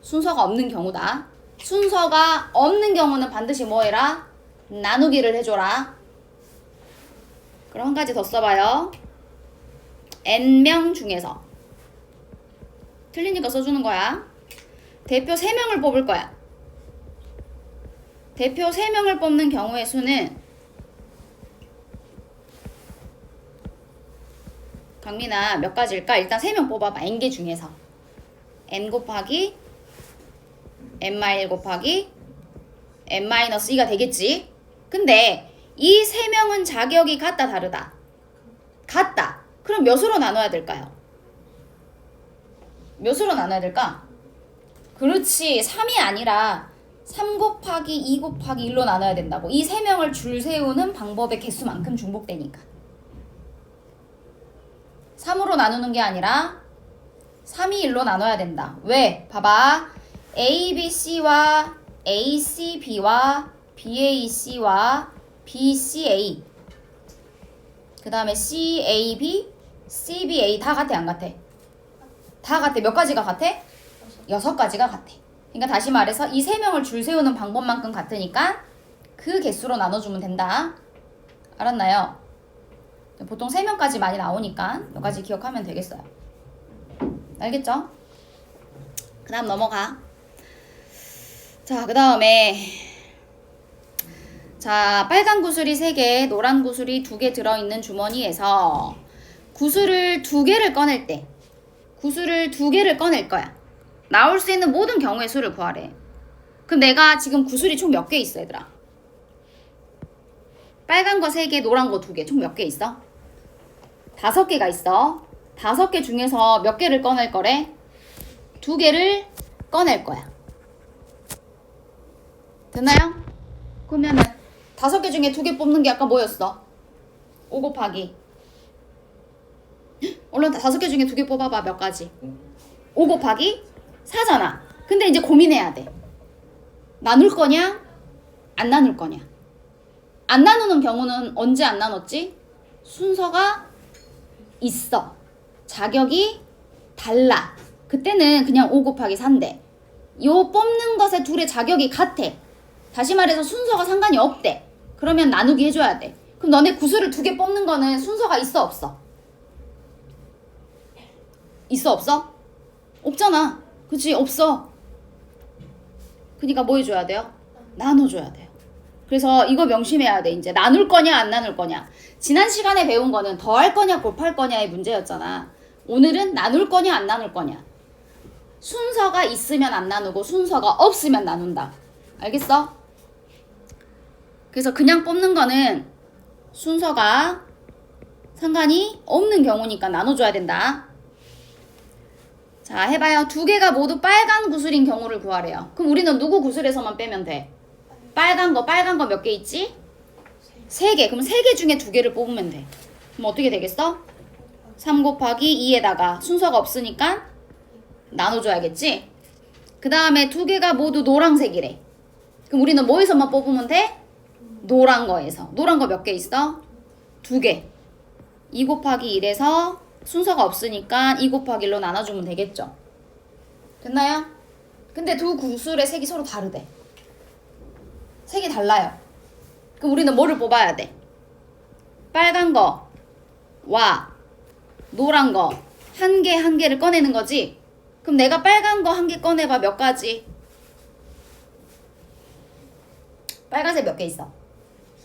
순서가 없는 경우다. 순서가 없는 경우는 반드시 뭐 해라? 나누기를 해줘라. 그럼 한 가지 더 써봐요. n명 중에서 틀리니까 써주는 거야. 대표 3명을 뽑을 거야. 대표 3명을 뽑는 경우의 수는 강민아 몇 가지일까? 일단 3명 뽑아봐. n개 중에서 n 곱하기 n-1 곱하기 n-2가 되겠지? 근데 이 3명은 자격이 같다 다르다? 같다. 그럼 몇으로 나눠야 될까요? 몇으로 나눠야 될까? 그렇지. 3이 아니라 3 곱하기 2 곱하기 1로 나눠야 된다고. 이 3명을 줄 세우는 방법의 개수만큼 중복되니까. 3으로 나누는 게 아니라 3이 1로 나눠야 된다. 왜? 봐봐. A, B, C와 A, C, B와 B, A, C와 B, C, A. 그 그 다음에 CAB, CBA 다 같아 안 같아? 다 같아. 몇 가지가 같아? 6가지가 같아. 그러니까 다시 말해서 이 3명을 줄 세우는 방법만큼 같으니까 그 개수로 나눠주면 된다. 알았나요? 보통 3명까지 많이 나오니까 여기까지 기억하면 되겠어요. 알겠죠? 그 다음 넘어가. 자, 그 다음에 자, 빨간 구슬이 3개, 노란 구슬이 2개 들어있는 주머니에서 구슬을 2개를 꺼낼 때 구슬을 2개를 꺼낼 거야. 나올 수 있는 모든 경우의 수를 구하래. 그럼 내가 지금 구슬이 총 몇 개 있어, 얘들아? 빨간 거 3개, 노란 거 2개, 총 몇 개 있어? 5개가 있어. 5개 중에서 몇 개를 꺼낼 거래? 2개를 꺼낼 거야. 됐나요? 그러면은 5개 중에 2개 뽑는 게 아까 뭐였어? 5 곱하기. 얼른 5개 중에 2개 뽑아봐. 몇 가지? 5 곱하기 4잖아. 근데 이제 고민해야 돼. 나눌 거냐? 안 나눌 거냐? 안 나누는 경우는 언제 안 나눴지? 순서가 있어. 자격이 달라. 그때는 그냥 5 곱하기 4인데 요 뽑는 것에 둘의 자격이 같아. 다시 말해서 순서가 상관이 없대. 그러면 나누기 해줘야 돼. 그럼 너네 구슬을 2개 뽑는 거는 순서가 있어 없어? 있어 없어? 없잖아. 그치? 없어. 그러니까 뭐 해줘야 돼요? 나눠줘야 돼요. 그래서 이거 명심해야 돼. 이제 나눌 거냐 안 나눌 거냐. 지난 시간에 배운 거는 더할 거냐 곱할 거냐의 문제였잖아. 오늘은 나눌 거냐 안 나눌 거냐. 순서가 있으면 안 나누고 순서가 없으면 나눈다. 알겠어? 그래서 그냥 뽑는 거는 순서가 상관이 없는 경우니까 나눠줘야 된다. 자, 해봐요. 2개가 모두 빨간 구슬인 경우를 구하래요. 그럼 우리는 누구 구슬에서만 빼면 돼? 빨간 거 몇 개 있지? 3개. 그럼 3개 중에 2개를 뽑으면 돼. 그럼 어떻게 되겠어? 3 곱하기 2에다가 순서가 없으니까 나눠줘야겠지? 그 다음에 2개가 모두 노란색이래. 그럼 우리는 뭐에서만 뽑으면 돼? 노란 거에서. 노란 거 몇 개 있어? 2개. 2 곱하기 1에서 순서가 없으니까 2 곱하기 1로 나눠주면 되겠죠? 됐나요? 근데 두 구슬의 색이 서로 다르대. 색이 달라요. 그럼 우리는 뭐를 뽑아야 돼? 빨간 거와 노란 거 한 개 한 개를 꺼내는 거지? 그럼 내가 빨간 거 한 개 꺼내봐. 몇 가지? 빨간색 몇 개 있어?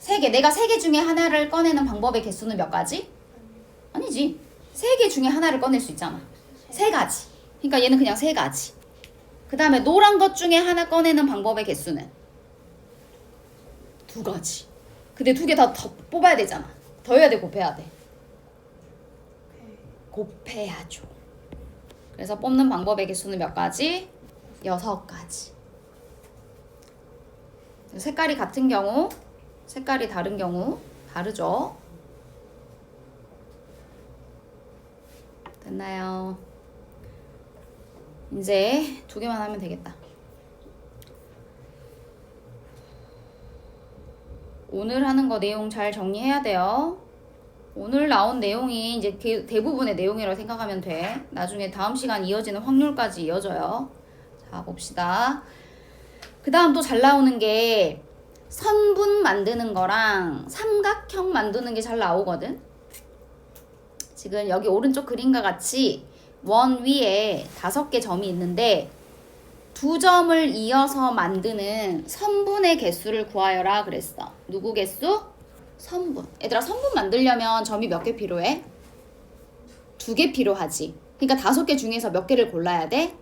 3개. 내가 3개 중에 하나를 꺼내는 방법의 개수는 몇 가지? 아니지. 3개 중에 하나를 꺼낼 수 있잖아. 3가지. 그러니까 얘는 그냥 3가지. 그 다음에 노란 것 중에 하나 꺼내는 방법의 개수는 2가지. 근데 2개 다 더 뽑아야 되잖아. 더해야 돼, 곱해야 돼? 곱해야죠. 그래서 뽑는 방법의 개수는 몇 가지? 6가지. 색깔이 같은 경우, 색깔이 다른 경우 다르죠? 됐나요? 이제 2개만 하면 되겠다. 오늘 하는 거 내용 잘 정리해야 돼요. 오늘 나온 내용이 이제 대부분의 내용이라고 생각하면 돼. 나중에 다음 시간 이어지는 확률까지 이어져요. 자, 봅시다. 그 다음 또 잘 나오는 게 선분 만드는 거랑 삼각형 만드는 게 잘 나오거든. 지금 여기 오른쪽 그림과 같이 원 위에 5개 점이 있는데 2점을 이어서 만드는 선분의 개수를 구하여라 그랬어. 누구 개수? 선분. 얘들아, 선분 만들려면 점이 몇 개 필요해? 2개 필요하지. 그러니까 5개 중에서 몇 개를 골라야 돼?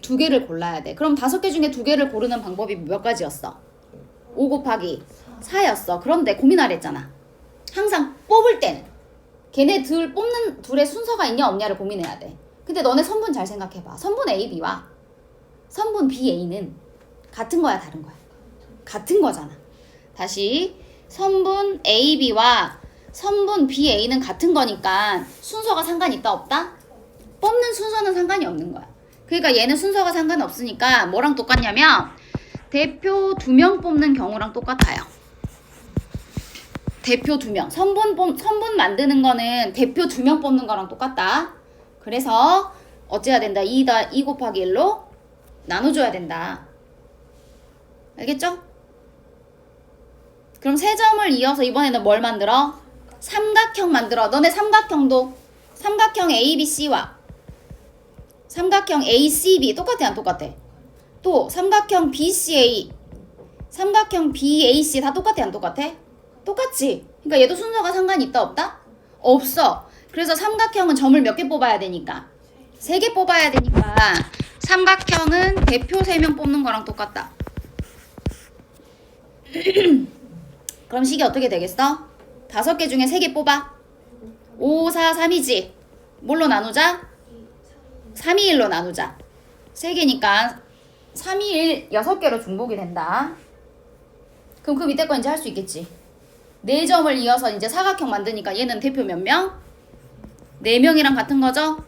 2개를 골라야 돼. 그럼 5개 중에 2개를 고르는 방법이 몇 가지였어? 5 곱하기 4였어. 그런데 고민하랬잖아. 항상 뽑을 때는 걔네 뽑는 둘의 순서가 있냐 없냐를 고민해야 돼. 근데 너네 선분 잘 생각해봐. 선분 A, B와 선분 B, A는 같은 거야 다른 거야? 같은 거잖아. 다시 선분 A, B와 선분 B, A는 같은 거니까 순서가 상관이 있다 없다? 뽑는 순서는 상관이 없는 거야. 그러니까 얘는 순서가 상관없으니까 뭐랑 똑같냐면 대표 2명 뽑는 경우랑 똑같아요. 대표 2명. 선분 만드는 거는 대표 2명 뽑는 거랑 똑같다. 그래서 어찌해야 된다? 2 곱하기 1로 나눠줘야 된다. 알겠죠? 그럼 세 점을 이어서 이번에는 뭘 만들어? 삼각형 만들어. 너네 삼각형도 삼각형 ABC와 삼각형 ACB 똑같아 안 똑같아? 또 삼각형 BCA 삼각형 BAC 다 똑같아 안 똑같아? 똑같지? 그러니까 얘도 순서가 상관이 있다 없다? 없어. 그래서 삼각형은 점을 몇 개 뽑아야 되니까 3개 뽑아야 되니까 삼각형은 대표 3명 뽑는 거랑 똑같다. 그럼 식이 어떻게 되겠어? 5개 중에 3개 뽑아. 5, 4, 3이지. 뭘로 나누자? 3, 2, 1로 나누자. 3개니까 3, 2, 1 6개로 중복이 된다. 그럼 그 밑에 거 이제 할 수 있겠지. 4점을 이어서 이제 사각형 만드니까 얘는 대표 몇 명? 4명이랑 같은 거죠?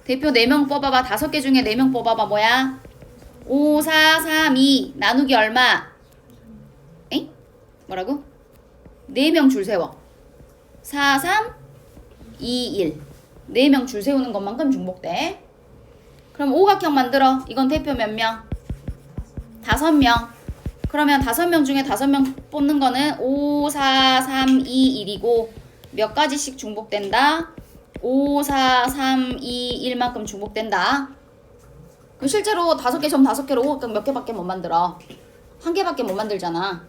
대표 4명 뽑아봐. 5개 중에 4명 뽑아봐. 뭐야? 5, 4, 3, 2 나누기 얼마? 엥? 뭐라고? 4명 줄 세워. 4, 3, 2, 1 4명 줄 세우는 것만큼 중복돼. 그럼 오각형 만들어. 이건 대표 몇 명? 5명. 그러면 5명 중에 5명 뽑는 거는 5, 4, 3, 2, 1이고 몇 가지씩 중복된다? 5, 4, 3, 2, 1만큼 중복된다. 그럼 실제로 5개 점 5개로 오각형 몇 개밖에 못 만들어? 1개밖에 못 만들잖아.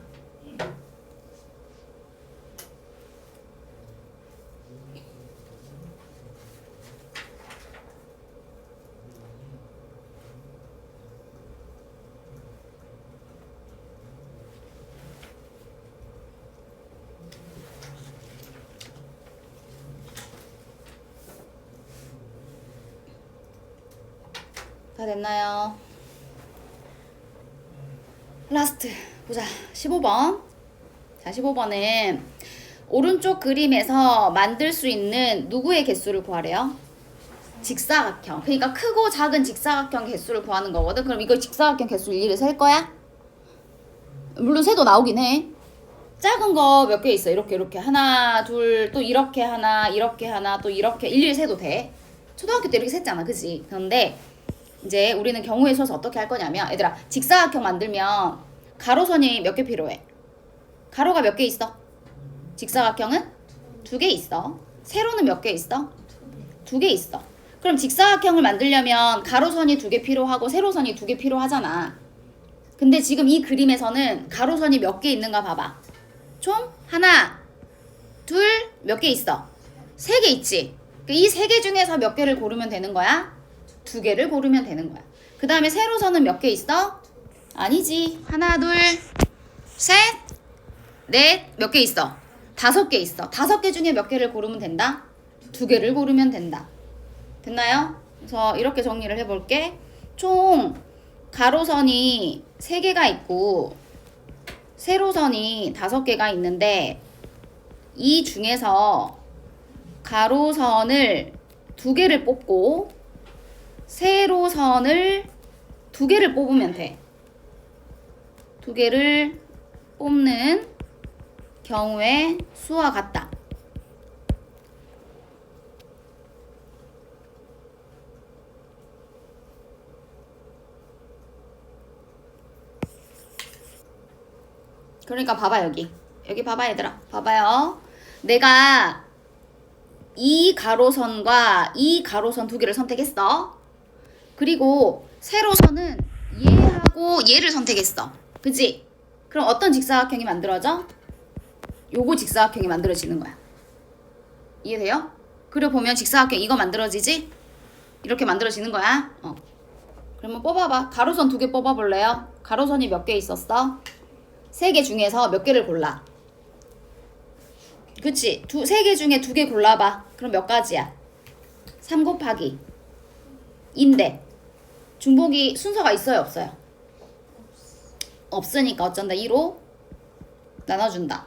다 됐나요? 라스트 보자. 15번. 자, 15번은 오른쪽 그림에서 만들 수 있는 누구의 개수를 구하래요? 직사각형. 그러니까 크고 작은 직사각형 개수를 구하는 거거든. 그럼 이거 직사각형 개수 일일이 셀 거야? 물론 세도 나오긴 해. 작은 거 몇 개 있어. 이렇게 하나 둘 또 이렇게 하나 이렇게 하나 또 이렇게 일일이 세도 돼. 초등학교 때 이렇게 셌잖아, 그지? 그런데 이제 우리는 경우에 있어서 어떻게 할 거냐면, 얘들아, 직사각형 만들면 가로선이 몇 개 필요해? 가로가 몇 개 있어? 직사각형은 2개 있어. 세로는 몇 개 있어? 2개 있어. 그럼 직사각형을 만들려면 가로선이 2개 필요하고 세로선이 2개 필요하잖아. 근데 지금 이 그림에서는 가로선이 몇 개 있는가 봐봐. 총 하나, 둘, 몇 개 있어? 3개 있지? 이 3개 중에서 몇 개를 고르면 되는 거야? 2개를 고르면 되는 거야. 그 다음에 세로선은 몇 개 있어? 아니지. 하나, 둘, 셋, 넷, 몇 개 있어? 5개 있어. 5개 중에 몇 개를 고르면 된다? 2개를 고르면 된다. 됐나요? 그래서 이렇게 정리를 해볼게. 총 가로선이 3개가 있고 세로선이 5개가 있는데 이 중에서 가로선을 2개를 뽑고 세로선을 2개를 뽑으면 돼. 2개를 뽑는 경우의 수와 같다. 그러니까 봐봐, 여기 봐봐, 얘들아. 봐봐요. 내가 이 가로선과 이 가로선 2개를 선택했어. 그리고 세로선은 얘하고 얘를 선택했어. 그치? 그럼 어떤 직사각형이 만들어져? 요거 직사각형이 만들어지는 거야. 이해돼요? 그려보면 직사각형 이거 만들어지지? 이렇게 만들어지는 거야. 그러면 뽑아봐. 가로선 2개 뽑아볼래요? 가로선이 몇 개 있었어? 3개 중에서 몇 개를 골라? 그치? 3개 중에 2개 골라봐. 그럼 몇 가지야? 3 곱하기 인데 중복이 순서가 있어요, 없어요? 없으니까 어쩐다? 2로 나눠준다.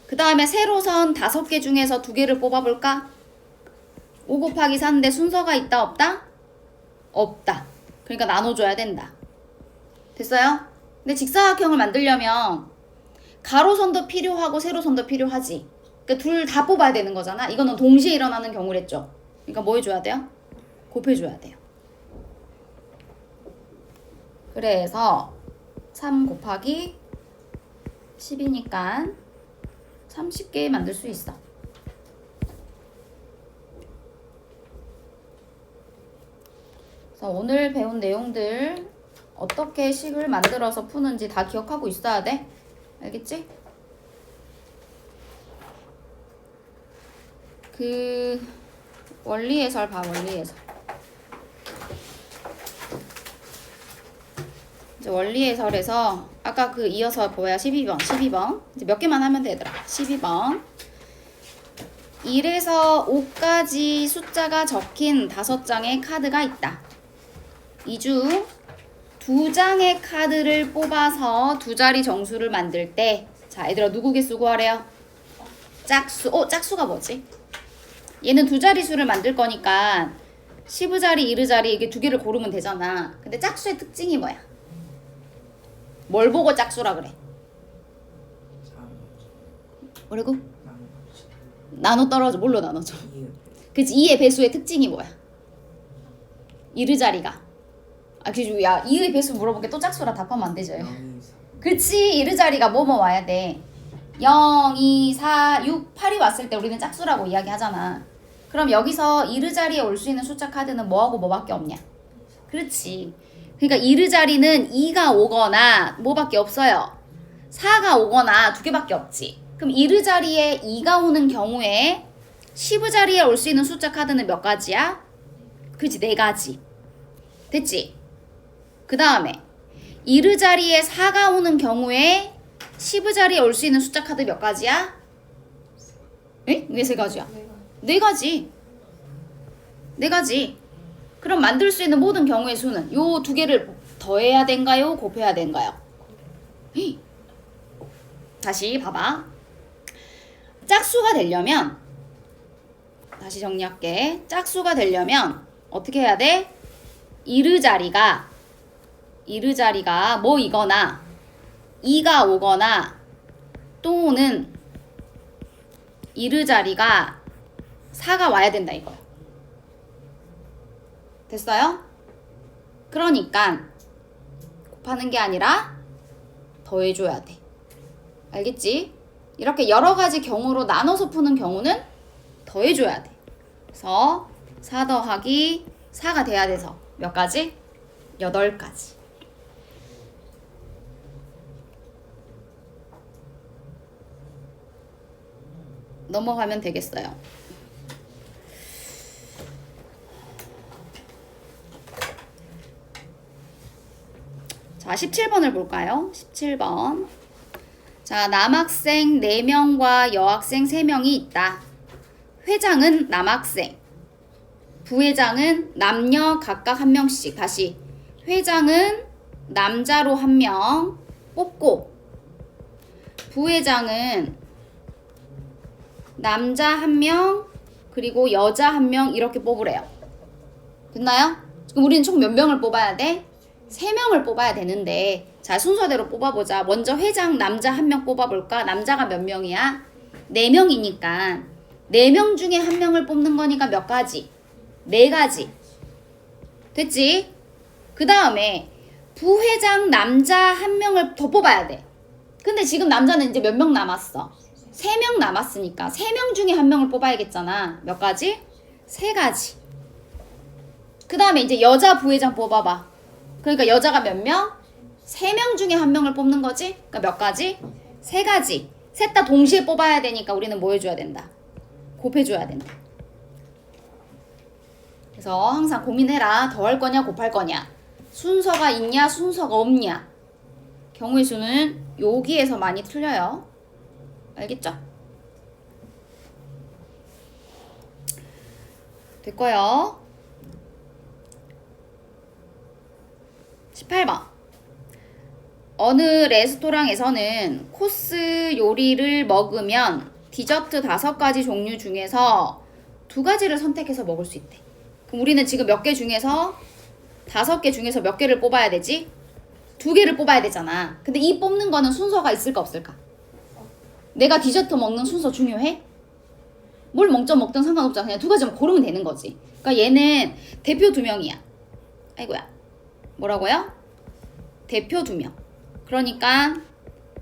그 다음에 세로선 5개 중에서 2개를 뽑아볼까? 5 곱하기 4인데 순서가 있다, 없다? 없다. 그러니까 나눠줘야 된다. 됐어요? 근데 직사각형을 만들려면 가로선도 필요하고 세로선도 필요하지. 그러니까 둘 다 뽑아야 되는 거잖아. 이거는 동시에 일어나는 경우랬죠. 그러니까 뭐 해줘야 돼요? 곱해줘야 돼요. 그래서 3 곱하기 10이니까 30개 만들 수 있어. 그래서 오늘 배운 내용들 어떻게 식을 만들어서 푸는지 다 기억하고 있어야 돼. 알겠지? 그 원리해설 봐. 원리해설. 이제 원리해설에서 아까 그 이어서 뭐야? 12번 이제 몇 개만 하면 되더라. 12번 1에서 5까지 숫자가 적힌 5장의 카드가 있다. 이 중 2장의 카드를 뽑아서 두 자리 정수를 만들 때, 자 얘들아 누구 개수 구하래요? 짝수. 짝수가 뭐지? 얘는 두 자리 수를 만들 거니까 10자리, 1자리 이게 두 개를 고르면 되잖아. 근데 짝수의 특징이 뭐야? 뭘 보고 짝수라 그래? 뭐라고? 나눠 떨어져. 뭘로 나눠져? 그치. 2의 배수의 특징이 뭐야? 1자리가. 그치. 야 2의 배수 물어볼게. 또 짝수라 답하면 안 되죠. 그치. 1자리가 뭐뭐 와야 돼? 0, 2, 4, 6, 8이 왔을 때 우리는 짝수라고 이야기하잖아. 그럼 여기서 1자리에 올 수 있는 숫자 카드는 뭐하고 뭐밖에 없냐? 그렇지. 그러니까 1자리는 2가 오거나 뭐밖에 없어요? 4가 오거나 두 개밖에 없지. 그럼 1자리에 2가 오는 경우에 10자리에 올 수 있는 숫자 카드는 몇 가지야? 그치, 4가지. 됐지? 그 다음에 1자리에 4가 오는 경우에 10자리에 올 수 있는 숫자 카드 몇 가지야? 에? 왜 3가지야? 4가지. 4가지. 그럼 만들 수 있는 모든 경우의 수는 요 두 개를 더해야 된가요? 곱해야 된가요? 다시 봐봐. 짝수가 되려면, 다시 정리할게. 짝수가 되려면 어떻게 해야 돼? 1자리가 뭐이거나 2가 오거나 또는 1자리가 4가 와야 된다 이거야. 됐어요? 그러니까 곱하는 게 아니라 더해줘야 돼. 알겠지? 이렇게 여러 가지 경우로 나눠서 푸는 경우는 더해줘야 돼. 그래서 4 더하기 4가 돼야 돼서 몇 가지? 8가지. 넘어가면 되겠어요. 자, 17번을 볼까요? 17번. 자, 남학생 4명과 여학생 3명이 있다. 회장은 남학생, 부회장은 남녀 각각 1명씩. 다시. 회장은 남자로 1명 뽑고, 부회장은 남자 1명, 그리고 여자 1명 이렇게 뽑으래요. 됐나요? 그럼 우리는 총 몇 명을 뽑아야 돼? 3명을 뽑아야 되는데, 자 순서대로 뽑아보자. 먼저 회장 남자 1명 뽑아볼까? 남자가 몇 명이야? 4명이니까 4명 중에 1명을 뽑는 거니까 몇 가지? 4가지. 됐지? 그 다음에 부회장 남자 1명을 더 뽑아야 돼. 근데 지금 남자는 이제 몇 명 남았어? 3명 남았으니까 3명 중에 1명을 뽑아야겠잖아. 몇 가지? 3가지. 그 다음에 이제 여자 부회장 뽑아봐. 그러니까 여자가 몇 명? 3명 중에 1명을 뽑는 거지? 그러니까 몇 가지? 3가지. 셋 다 동시에 뽑아야 되니까 우리는 뭐 해줘야 된다? 곱해줘야 된다. 그래서 항상 고민해라. 더할 거냐 곱할 거냐. 순서가 있냐 순서가 없냐. 경우의 수는 여기에서 많이 틀려요. 알겠죠? 됐고요. 18번. 어느 레스토랑에서는 코스 요리를 먹으면 디저트 5가지 종류 중에서 2가지를 선택해서 먹을 수 있대. 그럼 우리는 지금 몇 개 중에서 5개 중에서 몇 개를 뽑아야 되지? 2개를 뽑아야 되잖아. 근데 이 뽑는 거는 순서가 있을까 없을까? 내가 디저트 먹는 순서 중요해? 뭘 먹든 상관없잖아. 그냥 두 가지만 고르면 되는 거지. 그러니까 얘는 대표 2명이야. 아이고야. 뭐라고요? 대표 2명. 그러니까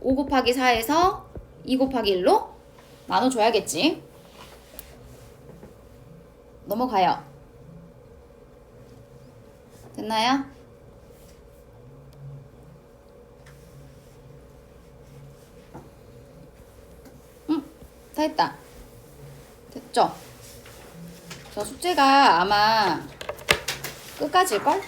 5 곱하기 4에서 2 곱하기 1로 나눠줘야겠지. 넘어가요. 됐나요? 다 했다. 됐죠? 저 숙제가 아마 끝까지일걸?